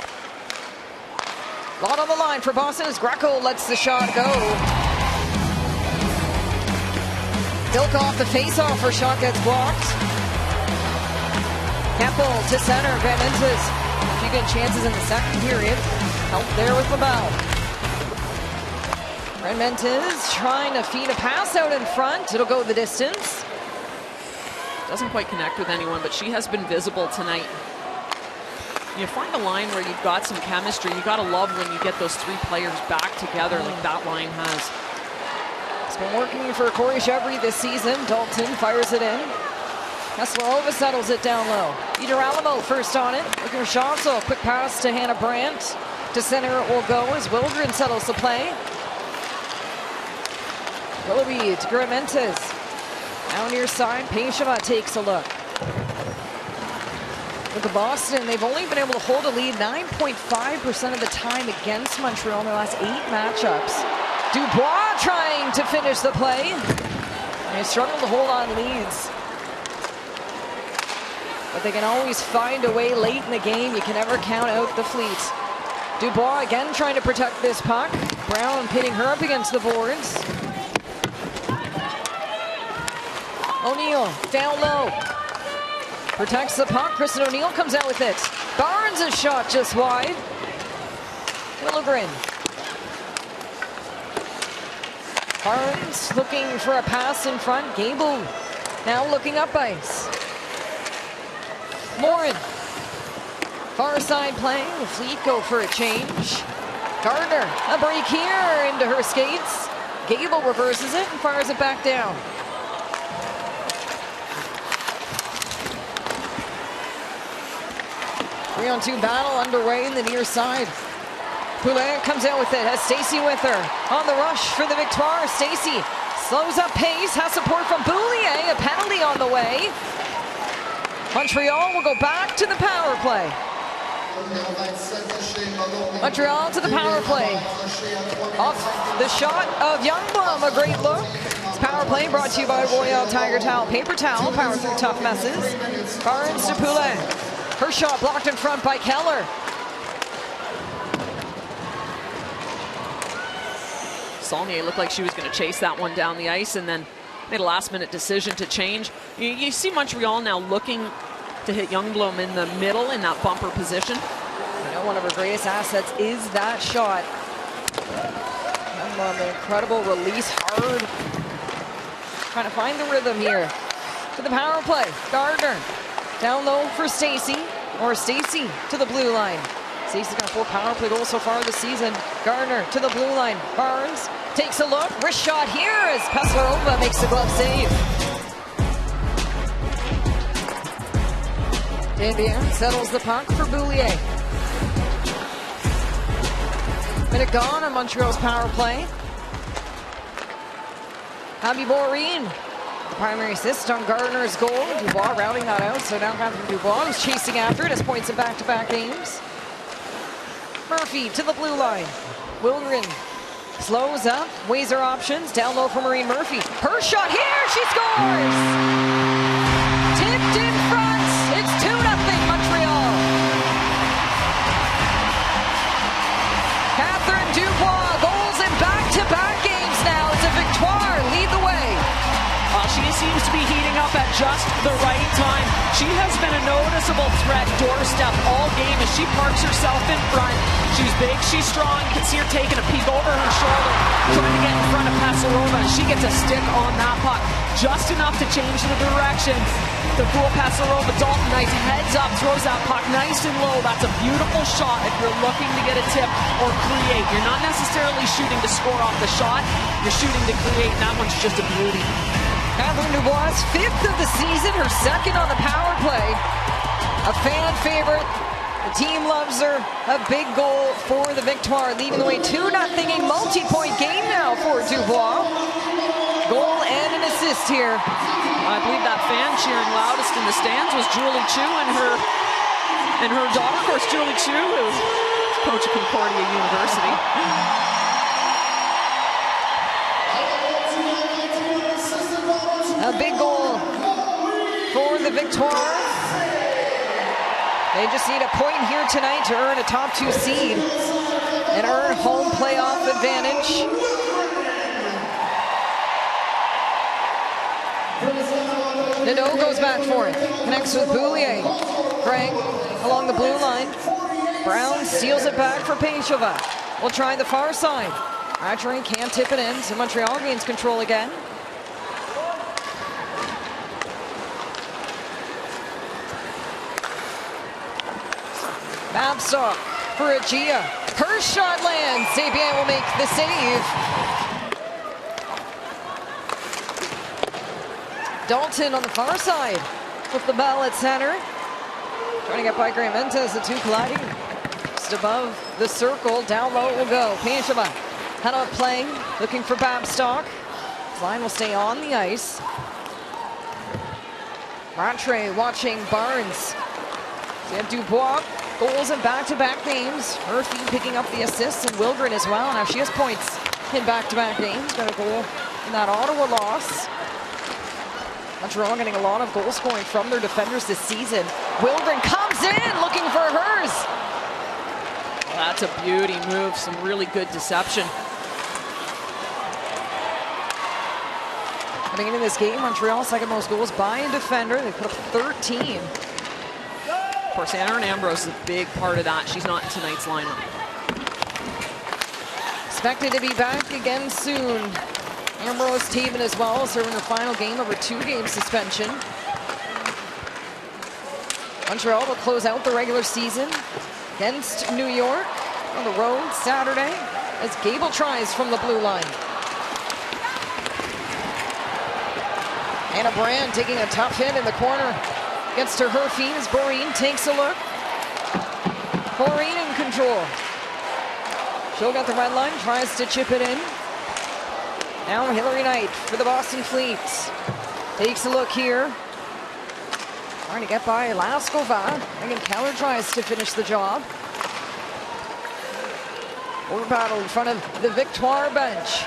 A lot on the line for Boston as Greco lets the shot go. Dilk off the face-off, her shot gets blocked. Keppel to center, Van Intes. A few good chances in the second period. Help there with LaBelle. Renmentez trying to feed a pass out in front. It'll go the distance. Doesn't quite connect with anyone, but she has been visible tonight. You find a line where you've got some chemistry. You gotta love when you get those three players back together like that line has. It's been working for Corey Chevry this season. Dalton fires it in. Keslerova settles it down low. Peter Alamo first on it. Looking for shot, so a quick pass to Hannah Brandt. To center it will go as Wilgren settles the play. Willoughby to Grimentez. Now near side, Peshava takes a look. With the Boston, they've only been able to hold a lead 9.5% of the time against Montreal in their last 8 matchups. Dubois trying to finish the play. They struggle to hold on leads. But they can always find a way late in the game. You can never count out the Fleet. Dubois again trying to protect this puck. Brown pitting her up against the boards. O'Neill down low. Protects the puck. Kristen O'Neill comes out with it. Barnes' shot just wide. Willogren. Barnes looking for a pass in front. Gable now looking up ice. Morin. Far side playing. The Fleet go for a change. Gardner. A break here into her skates. Gable reverses it and fires it back down. Three-on-two battle underway in the near side. Poulet comes out with it, has Stacey with her. On the rush for the Victoire. Stacey slows up pace, has support from Boulier. A penalty on the way. Montreal will go back to the power play. Montreal to the power play. Off the shot of Youngblom, a great look. This power play brought to you by Royal Tiger Towel Paper Towel. Power through tough messes. Barnes to Poulet. Her shot blocked in front by Keller. Saulnier looked like she was going to chase that one down the ice and then made a last-minute decision to change. You see Montreal now looking to hit Youngblom in the middle in that bumper position. You know, one of her greatest assets is that shot. Youngblom, an incredible release, hard. Trying to find the rhythm here. To the power play, Gardner. Down low for Stacey, or Stacey to the blue line. Stacey's got 4 power play goals so far this season. Gardner to the blue line. Barnes takes a look. Wrist shot here as Peslarova makes the glove save. Dambier settles the puck for Boulier. Minute gone on Montreal's power play. Abby Boreen. Primary assist on Gardner's goal. Dubois rounding that out, so now Catherine Dubois is chasing after it as points in back-to-back games. Murphy to the blue line. Wilgren slows up, weighs her options. Down low for Maureen Murphy. Her shot here, she scores! Tipped in front, it's 2-0 Montreal. Catherine Dubois goals in back-to-back games now as a Victoire lead the way. She seems to be heating up at just the right time. She has been a noticeable threat doorstep all game as she parks herself in front. She's big, she's strong. You can see her taking a peek over her shoulder, trying to get in front of Peslarova. She gets a stick on that puck, just enough to change the direction. The fool Peslarova, Dalton Knight heads up, throws that puck nice and low. That's a beautiful shot if you're looking to get a tip or create. You're not necessarily shooting to score off the shot, you're shooting to create, and that one's just a beauty. Catherine Dubois, 5th of the season, her 2nd on the power play. A fan favorite. The team loves her. A big goal for the Victoire, leading the way 2-0, a multi-point game now for Dubois. Goal and an assist here. I believe that fan cheering loudest in the stands was Julie Chu and her daughter, of course, Julie Chu, who's coach at Concordia University. A big goal for the Victoire. They just need a point here tonight to earn a top 2 seed. and earn home playoff advantage. Nadeau goes back for it. Connects with Boulier. Greg along the blue line. Brown steals it back for Pejova. We'll try the far side. Rattray can't tip it in, so Montreal gains control again. Babstock for Agia. Her shot lands. Sabien will make the save. Dalton on the far side with the ball at center. Trying to get by Graham Mentes, the two colliding. Just above the circle, down low it will go. Pejova head up play, looking for Babstock. Line will stay on the ice. Rattray watching Barnes. We have Dubois, goals in back-to-back games. Murphy picking up the assists, and Wilgren as well. Now she has points in back-to-back games. Got a goal in that Ottawa loss. Montreal getting a lot of goal scoring from their defenders this season. Wilgren comes in looking for hers. Well, that's a beauty move, some really good deception. At the beginning of this game, Montreal second most goals by a defender. They put up 13. Of course, Aaron Ambrose is a big part of that. She's not in tonight's lineup. Expected to be back again soon. Ambrose Taven as well, serving her final game of her 2-game suspension. Montreal will close out the regular season against New York on the road Saturday as Gable tries from the blue line. Anna Brand taking a tough hit in the corner. Gets to her feet as Boreen takes a look. Boreen in control. She'll get the red line, tries to chip it in. Now Hillary Knight for the Boston Fleet. Takes a look here. Trying to get by Laskova. Megan Keller tries to finish the job. Over battle in front of the Victoire bench.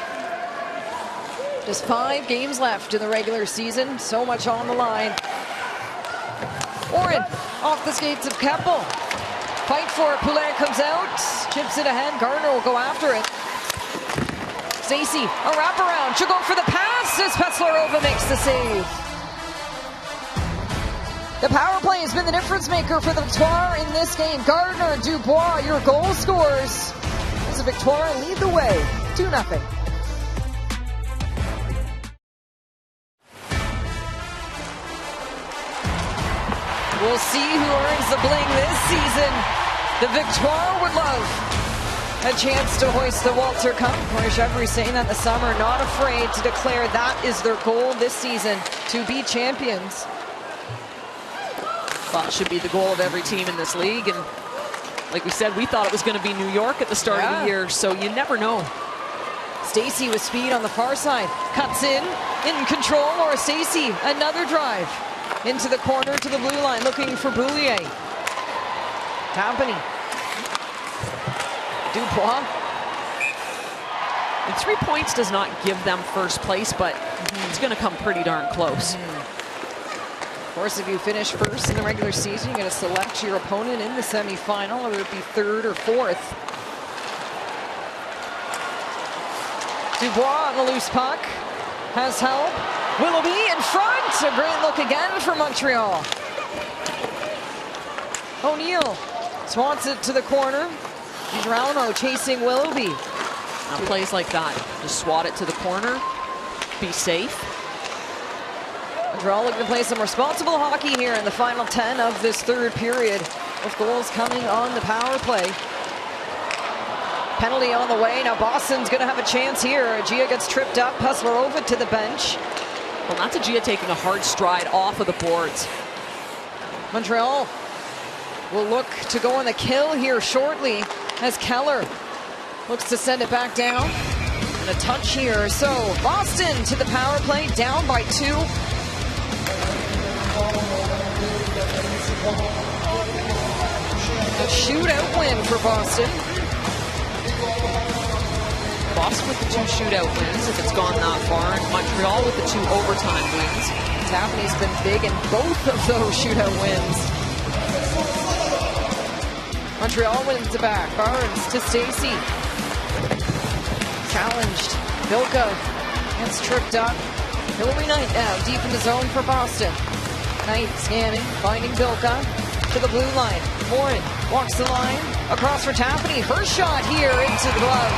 Just 5 games left in the regular season. So much on the line. Oren off the skates of Keppel. Fight for it. Poulet comes out. Chips it ahead. Gardner will go after it. Stacey, a wraparound. She'll go for the pass as Petlarova makes the save. The power play has been the difference maker for the Victoire in this game. Gardner, Dubois, your goal scorers. As the Victoire lead the way, 2-0. We'll see who earns the bling this season. The Victoire would love a chance to hoist the Walter Cup. Corey Chevry saying that this summer, not afraid to declare that is their goal this season, to be champions. Well, it should be the goal of every team in this league. And like we said, we thought it was going to be New York at the start of the year, so you never know. Stacey with speed on the far side. Cuts in control. Laura Stacey, another drive. Into the corner to the blue line, looking for Boulier. Tampany. Dubois. And 3 points does not give them first place, but it's going to come pretty darn close. Of course, if you finish first in the regular season, you're going to select your opponent in the semifinal, whether it be third or fourth. Dubois on the loose puck. Has help. Willoughby in front. A great look again for Montreal. O'Neill swats it to the corner. Girauno chasing Willoughby. Now plays like that. Just swat it to the corner. Be safe. Montreal looking to play some responsible hockey here in the final 10 of this third period, with goals coming on the power play. Penalty on the way. Now Boston's going to have a chance here. Agia gets tripped up. Petlarova to the bench. Well, that's Agia taking a hard stride off of the boards. Montreal will look to go on the kill here shortly as Keller looks to send it back down. And a touch here. So Boston to the power play, down by 2. A shootout win for Boston. Boston with the 2 shootout wins, if it's gone that far, and Montreal with the 2 overtime wins. Taffany's been big in both of those shootout wins. Montreal wins it back. Barnes to Stacey. Challenged. Bilka gets tripped up. Hillary Knight now deep in the zone for Boston. Knight scanning, finding Bilka to the blue line. Morin walks the line across for Taffany. Her shot here into the glove.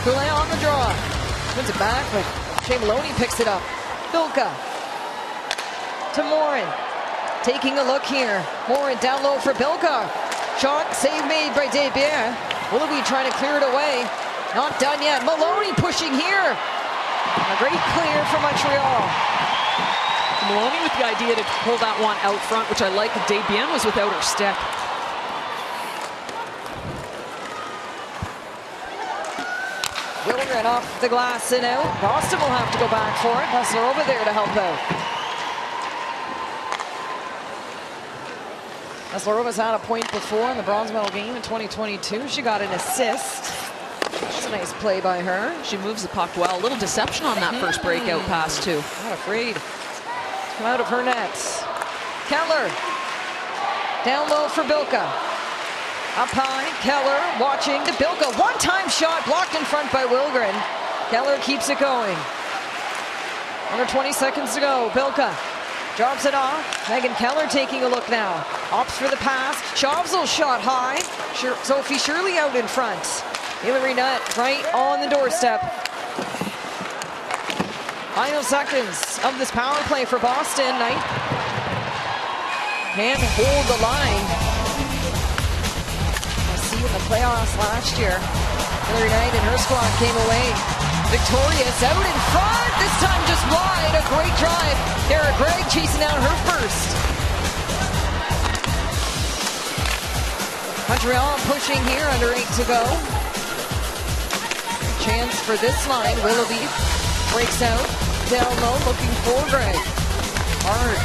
Goulet on the draw. Wins it back, but Shea Maloney picks it up. Bilka to Morin. Taking a look here. Morin down low for Bilka. Shot, save made by Desbiens. Willoughby trying to clear it away. Not done yet. Maloney pushing here. A great clear for Montreal. Maloney with the idea to pull that one out front, which I like. Desbiens was without her stick. Wilgren off the glass and out. Boston will have to go back for it. Hustler over there to help out. Neslerova's had a point before in the bronze medal game in 2022. She got an assist. That's a nice play by her. She moves the puck well. A little deception on that first breakout pass, too. Not afraid to come out of her net. Keller down low for Bilka. Up high, Keller watching to Bilka. One-time shot blocked in front by Wilgren. Keller keeps it going. Under 20 seconds to go. Bilka drops it off. Megan Keller taking a look now. Opts for the pass. Shavsel shot high. Sophie Shirley out in front. Hillary Nutt right on the doorstep. Final seconds of this power play for Boston. Knight can hold the line. In the playoffs last year, Hillary Knight and her squad came away victorious. Out in front, this time just wide. A great drive. Kara Gregg chasing out her first. Montreal pushing here, under 8 to go. Chance for this line. Willoughby breaks out. Down low, looking for Gregg. Hard.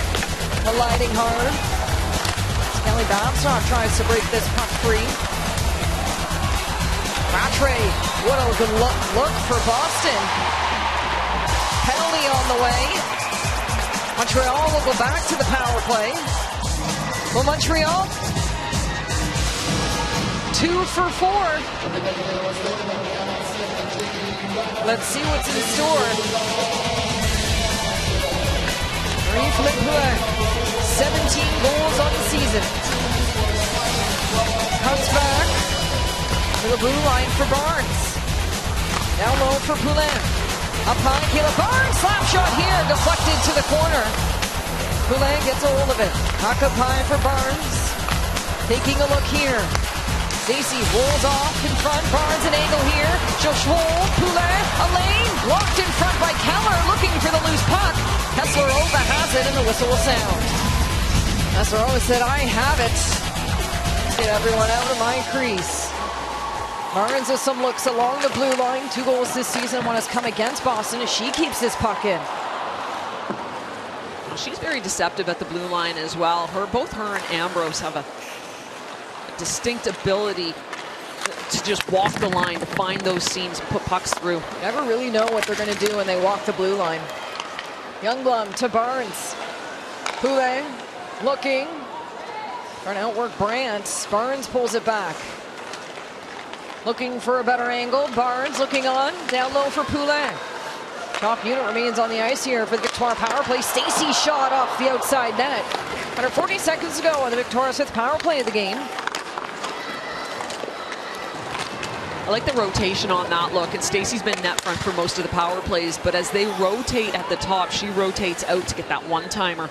Colliding hard. Kelly Babcock tries to break this puck free. Matre, what a good look for Boston. Penalty on the way. Montreal will go back to the power play. Well, Montreal, 2 for 4. Let's see what's in store. Marie-Philippe Huet, 17 goals on the season. Comes back to the blue line for Barnes. Down low for Poulin. Up high, Kayla Barnes. Slap shot here, deflected to the corner. Poulin gets a hold of it. Puck up high for Barnes. Taking a look here. Stacey rolls off in front. Barnes an angle here. She'll hold. Poulin, a lane. Locked in front by Keller, looking for the loose puck. Neslerova has it, and the whistle will sound. Neslerova said, I have it. Let's get everyone out of my crease. Barnes with some looks along the blue line. 2 goals this season. One has come against Boston as she keeps this puck in. Well, she's very deceptive at the blue line as well. Both her and Ambrose have a distinct ability to just walk the line, to find those seams, put pucks through. You never really know what they're going to do when they walk the blue line. Youngblom to Barnes. Poulin looking. Trying to outwork Brandt. Barnes pulls it back. Looking for a better angle. Barnes looking on. Down low for Poulin. Top unit remains on the ice here for the Victoire power play. Stacey shot off the outside net. Under 40 seconds to go on the Victoria's 5th power play of the game. I like the rotation on that look, and Stacey's been net front for most of the power plays, but as they rotate at the top, she rotates out to get that one-timer.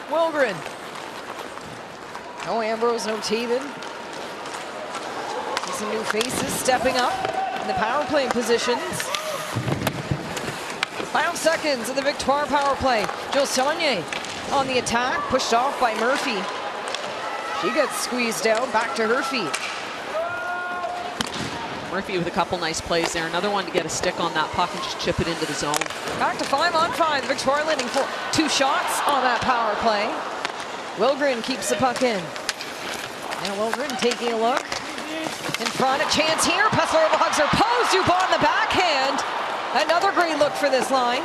Wilgren. No Ambrose, no Taven. Some new faces stepping up in the power play positions. Final seconds of the Victoire power play. Jill Saunier on the attack, pushed off by Murphy. She gets squeezed out, back to her feet. Murphy with a couple nice plays there. Another one to get a stick on that puck and just chip it into the zone. Back to 5-on-5. The Victoire landing for 2 shots on that power play. Wilgren keeps the puck in. And Wilgren taking a look. In front, a chance here. Peslarova hugs her post. Dubon the backhand. Another great look for this line.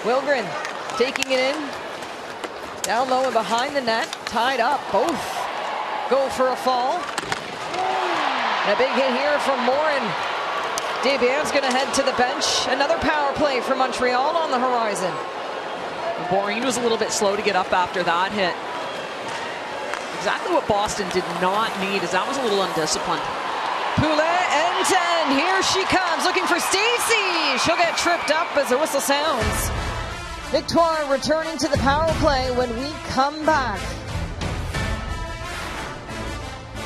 Wilgren taking it in. Down low and behind the net, tied up. Both go for a fall. And a big hit here from Morin. Desbien's going to head to the bench. Another power play for Montreal on the horizon. Morin was a little bit slow to get up after that hit. Exactly what Boston did not need, is that was a little undisciplined. Poulet end-to-end. Here she comes, looking for Stacey. She'll get tripped up as the whistle sounds. Victoire returning to the power play when we come back.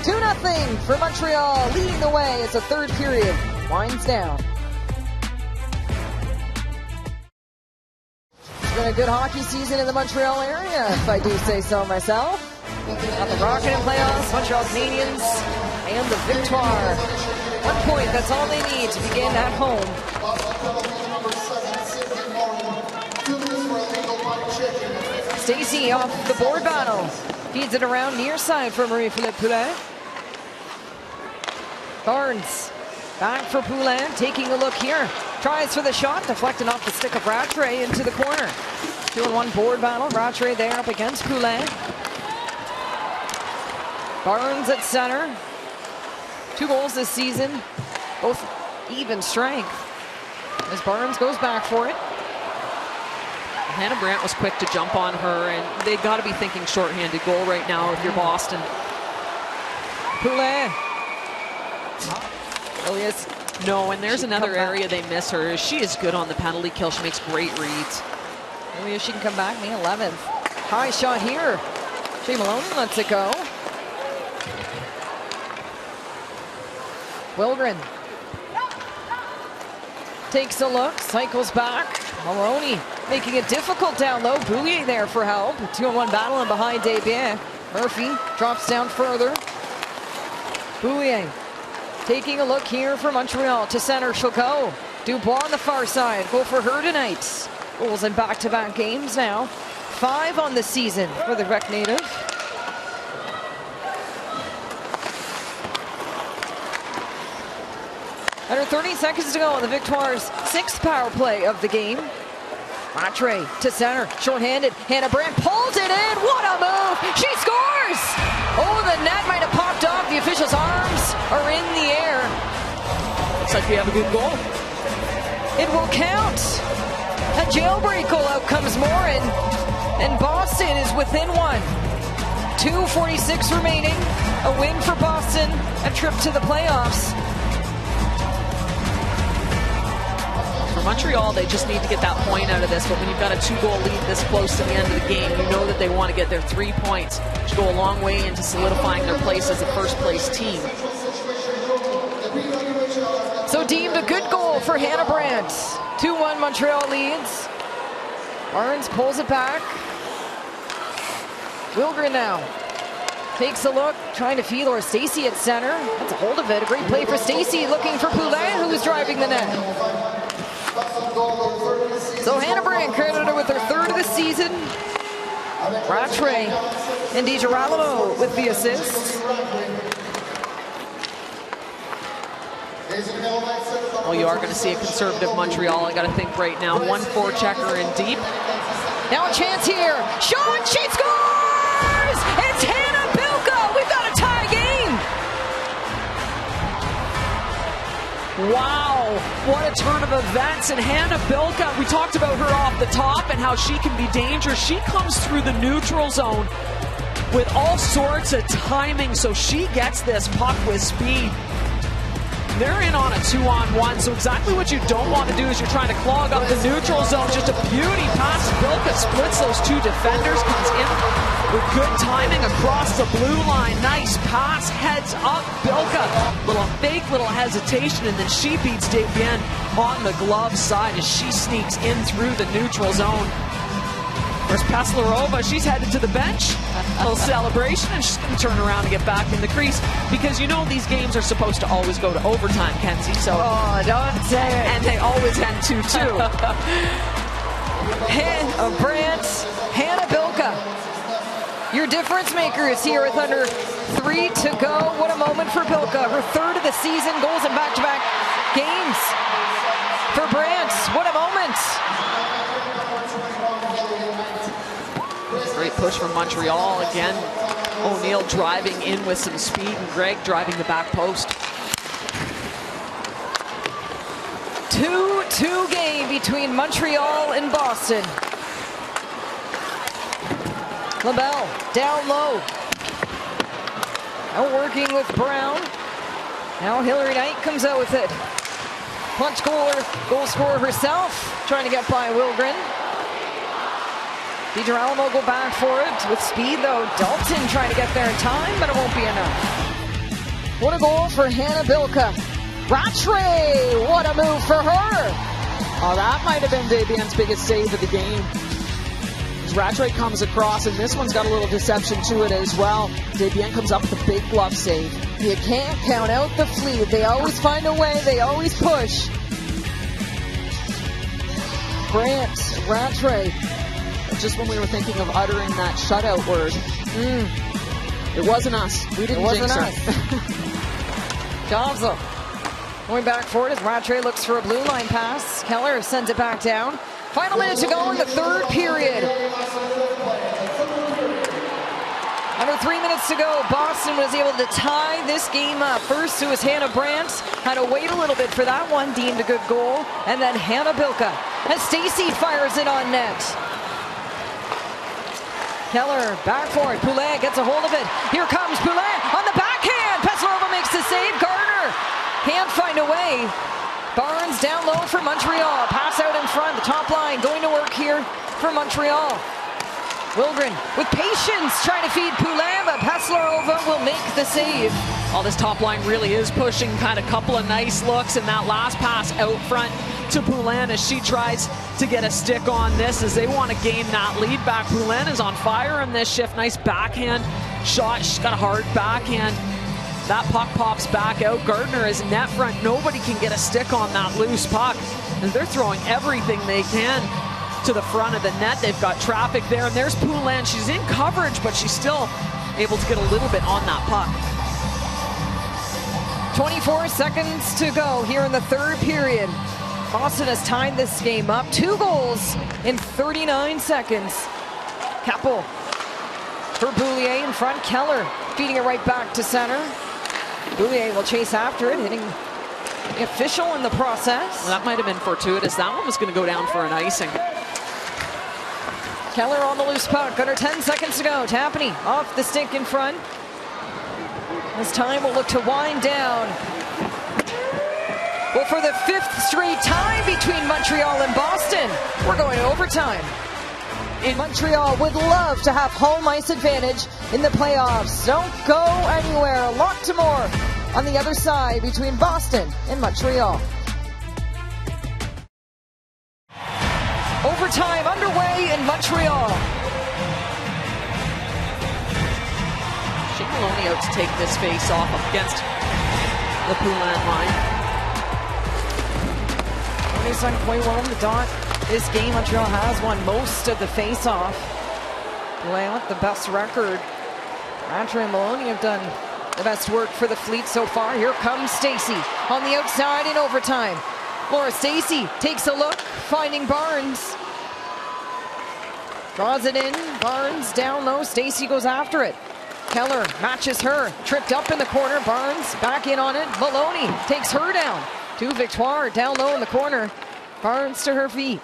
2-0 for Montreal, leading the way as the third period winds down. It's been a good hockey season in the Montreal area, if I do say so myself. Got the Rocket in playoffs, Montreal Canadiens, and the Victoire. 1 point, that's all they need to begin at home. Stacey off the board battle. Feeds it around near side for Marie-Philippe Poulet. Barnes back for Poulet, taking a look here. Tries for the shot, deflecting off the stick of Rattray into the corner. 2-on-1 board battle. Rattray there up against Poulet. Barnes at center. 2 goals this season, both even strength. As Barnes goes back for it. Hannah Brandt was quick to jump on her, and they've got to be thinking shorthanded goal right now if you're Boston. Poulet. Elias. No, and there's another area they miss her. She is good on the penalty kill. She makes great reads. Maybe she can come back, May 11th. High shot here. Shea Maloney lets it go. Wilgren takes a look, cycles back. Maloney making it difficult down low. Bouillet there for help. 2-on-1 battle and behind Desbiens. Murphy drops down further. Bouillet taking a look here for Montreal. To center, she'll go. Dubois on the far side. Go for her tonight. Goals in back-to-back games now. 5 on the season for the Rec native. Under 30 seconds to go on the Victoire's 6th power play of the game. Rattray to center, shorthanded. Hannah Brandt pulls it in. What a move! She scores! Oh, the net might have popped off. The official's arms are in the air. Looks like we have a good goal. It will count. A jailbreak goal. Out comes Morin, and Boston is within 1. 2:46 remaining. A win for Boston. A trip to the playoffs. For Montreal, they just need to get that point out of this, but when you've got a 2-goal lead this close to the end of the game, you know that they want to get their 3 points, which go a long way into solidifying their place as a first-place team. So deemed a good goal for Hannah Brandt. 2-1 Montreal leads. Barnes pulls it back. Wilgren now takes a look, trying to feed or Stacey at center. That's a hold of it. A great play for Stacey, looking for Poulet, who's driving the net. So Hannah Brandt credited with her 3rd of the season. Rattray and DiGirolamo with the assist. Well, you are going to see a conservative Montreal. I got to think right now. 1 forechecker in deep. Now a chance here. Shot, she scores! It's Hannah Bilka! We've got a tie game! Wow, what a turn of events. And Hannah Bilka, we talked about her off the top and how she can be dangerous. She comes through the neutral zone with all sorts of timing, so she gets this puck with speed. They're in on a 2-on-1, so exactly what you don't want to do is you're trying to clog up the neutral zone. Just a beauty pass. Bilka splits those 2 defenders, comes in with good timing across the blue line. Nice pass, heads up. Bilka, little fake, little hesitation, and then she beats Desbiens on the glove side as she sneaks in through the neutral zone. There's Paslarova, she's headed to the bench. A little celebration, and she's going to turn around and get back in the crease because you know these games are supposed to always go to overtime, Kenzie. So, oh, don't say it. And they always end 2-2. Hannah Brandt, Hannah Bilka, your difference maker is here with under 3 to go. What a moment for Bilka. Her 3rd of the season, goals in back-to-back games. For Brandt, what a moment. Great push from Montreal. Again, O'Neill driving in with some speed, and Greg driving the back post. 2-2 game between Montreal and Boston. LaBelle down low. Out working with Brown. Now Hillary Knight comes out with it. Punch goal scorer herself, trying to get by Wilgren. DiGirolamo go back for it with speed though. Dalton trying to get there in time, but it won't be enough. What a goal for Hannah Bilka. Rattray, what a move for her. Oh, that might have been Debien's biggest save of the game. As Rattray comes across, and this one's got a little deception to it as well. Debien comes up with a big glove save. You can't count out the Fleet. They always find a way. They always push. Grant, Rattray. Just when we were thinking of uttering that shutout word. It wasn't us. We didn't jinx her. Jobza going back for it as Rattray looks for a blue line pass. Keller sends it back down. Final minute to go in the third period. Under 3 minutes to go, Boston was able to tie this game up. First, it was Hannah Brandt. Had to wait a little bit for that one, deemed a good goal. And then Hannah Bilka. And Stacey fires it on net. Keller back for it. Poulet gets a hold of it. Here comes Poulet on the backhand. Peslarova makes the save. Gardner can't find a way. Barnes down low for Montreal. Pass out in front. The top line going to work here for Montreal. Wilgren with patience trying to feed Poulet, but Peslarova will make the save. All this top line really is pushing, kind of couple of nice looks, and that last pass out front to Poulin as she tries to get a stick on this as they want to gain that lead back. Poulin is on fire in this shift. Nice backhand shot. She's got a hard backhand. That puck pops back out. Gardner is net front. Nobody can get a stick on that loose puck, and they're throwing everything they can to the front of the net. They've got traffic there, and there's Poulin. She's in coverage, but she's still able to get a little bit on that puck. 24 seconds to go here in the third period. Boston has tied this game up. 2 goals in 39 seconds. Kappel for Boulier in front. Keller feeding it right back to center. Boulier will chase after it, hitting the official in the process. Well, that might have been fortuitous. That one was going to go down for an icing. Keller on the loose puck. Under 10 seconds to go. Tapani off the stick in front. This time we'll look to wind down. Well, for the 5th straight tie between Montreal and Boston, we're going to overtime. In Montreal would love to have home ice advantage in the playoffs. Don't go anywhere. A lot to more on the other side between Boston and Montreal. Overtime underway in Montreal. Shane Maloney out to take this face off up against the Poulin line. He's done quite well on the dot. This game, Montreal has won most of the face-off. Poulin with the best record. Rattray and Maloney have done the best work for the Fleet so far. Here comes Stacey on the outside in overtime. Laura Stacey takes a look, finding Barnes. Draws it in. Barnes down low. Stacey goes after it. Keller matches her. Tripped up in the corner. Barnes back in on it. Maloney takes her down. To Victoire down low in the corner. Barnes to her feet.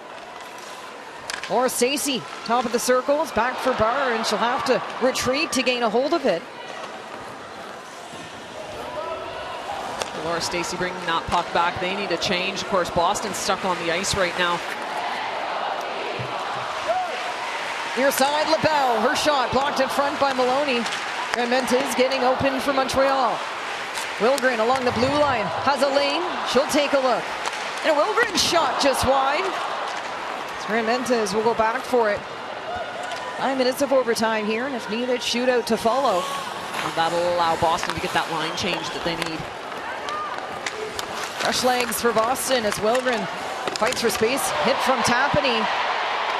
Or Stacey, top of the circles, back for Barnes. She'll have to retreat to gain a hold of it. Laura Stacey bringing that puck back. They need a change. Of course, Boston's stuck on the ice right now. Near side, LaBelle. Her shot blocked in front by Maloney. Ramentez getting open for Montreal. Wilgren along the blue line. Has a lane. She'll take a look. And a Wilgren shot just wide. Ramentez will go back for it. 9 minutes of overtime here, and if needed, shootout to follow. And that'll allow Boston to get that line change that they need. Fresh legs for Boston as Wilgren fights for space. Hit from Tapani.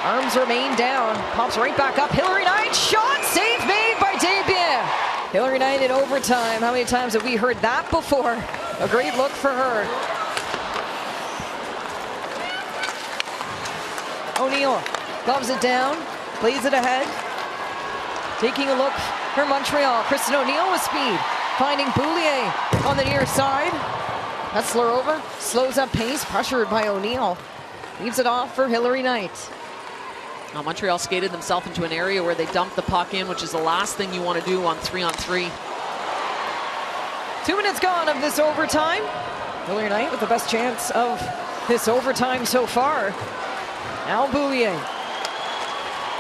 Arms remain down. Pops right back up. Hillary Knight. Shot. Save made by Desbiens. Hillary Knight in overtime. How many times have we heard that before? A great look for her. O'Neill loves it down. Plays it ahead. taking a look for Montreal. Kristen O'Neill with speed, finding Boulier on the near side. Peslarova slows up pace, pressured by O'Neill. Leaves it off for Hilary Knight. Now Montreal skated themselves into an area where they dumped the puck in, which is the last thing you want to do on 3-on-3. 2 minutes gone of this overtime. Hilary Knight with the best chance of this overtime so far. Now Boulier.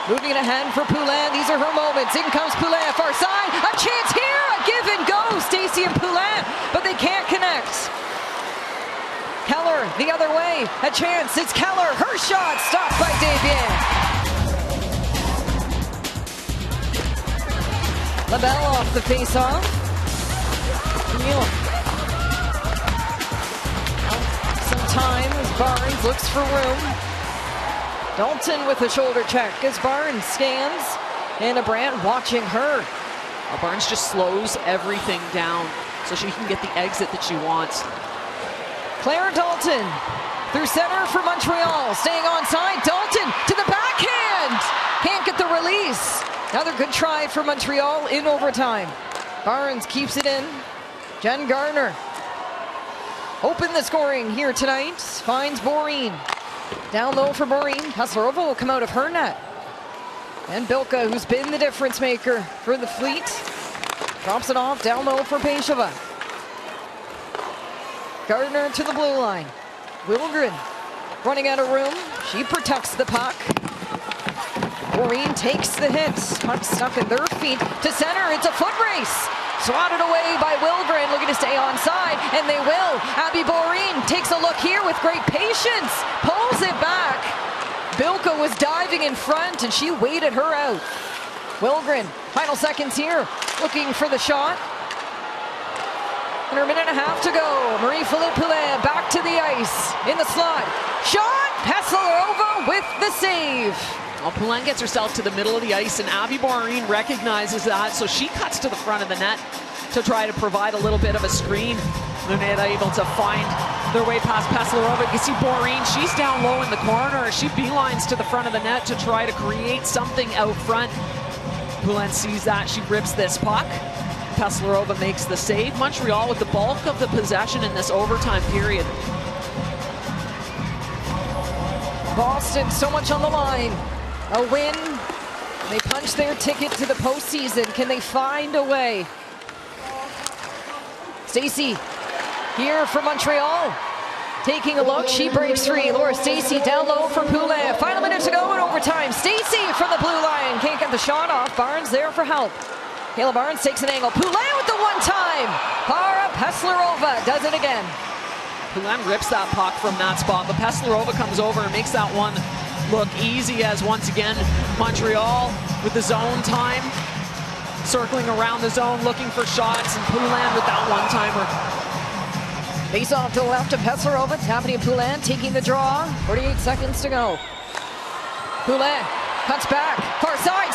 Moving it ahead for Poulin. These are her moments. In comes Poulin, far side. A chance here, a give and go. Stacey and Poulin, but they can't connect. Keller the other way. A chance. It's Keller. Her shot stopped by Desbiens. LaBelle off the face-off. Some time as Barnes looks for room. Dalton with a shoulder check as Barnes scans. Anna Brandt watching her. Well, Barnes just slows everything down so she can get the exit that she wants. Claire Dalton through center for Montreal. Staying on side. Dalton to the backhand. Can't get the release. Another good try for Montreal in overtime. Barnes keeps it in. Jen Gardner. Open the scoring here tonight. Finds Boreen. Down low for Boreen. Peslarova will come out of her net. And Bilka, who's been the difference maker for the Fleet, drops it off down low for Peshova. Gardner to the blue line. Wilgren running out of room. She protects the puck. Boreen takes the hit. Puck stuck at their feet to center. It's a foot race. Swatted away by Wilgren, looking to stay onside, and they will. Abby Boreen takes a look here with great patience, pulls it back. Bilka was diving in front, and she waited her out. Wilgren, final seconds here, looking for the shot. Under a minute and a half to go. Marie-Philippe Poulin back to the ice, in the slot. Shot, Peslarova with the save. Well, Poulin gets herself to the middle of the ice, and Abby Boreen recognizes that, so she cuts to the front of the net to try to provide a little bit of a screen. Luneta able to find their way past Peslarova. You see Boreen, she's down low in the corner. She beelines to the front of the net to try to create something out front. Poulin sees that, she rips this puck. Peslarova makes the save. Montreal with the bulk of the possession in this overtime period. Boston, so much on the line. A win. They punch their ticket to the postseason. Can they find a way? Stacey here for Montreal. Taking a look, she breaks free. Laura Stacey down low for Poulin. Final minute to go in overtime. Stacey from the blue line. Can't get the shot off. Barnes there for help. Kayla Barnes takes an angle. Poulin with the one-time. Para Peslarova does it again. Poulin rips that puck from that spot, but Peslarova comes over and makes that one look easy, as once again Montreal with the zone time, circling around the zone looking for shots, and Poulin with that one-timer. Face off to the left of Peslarova. Tapping Poulin taking the draw. 48 seconds to go. Poulin cuts back, far side,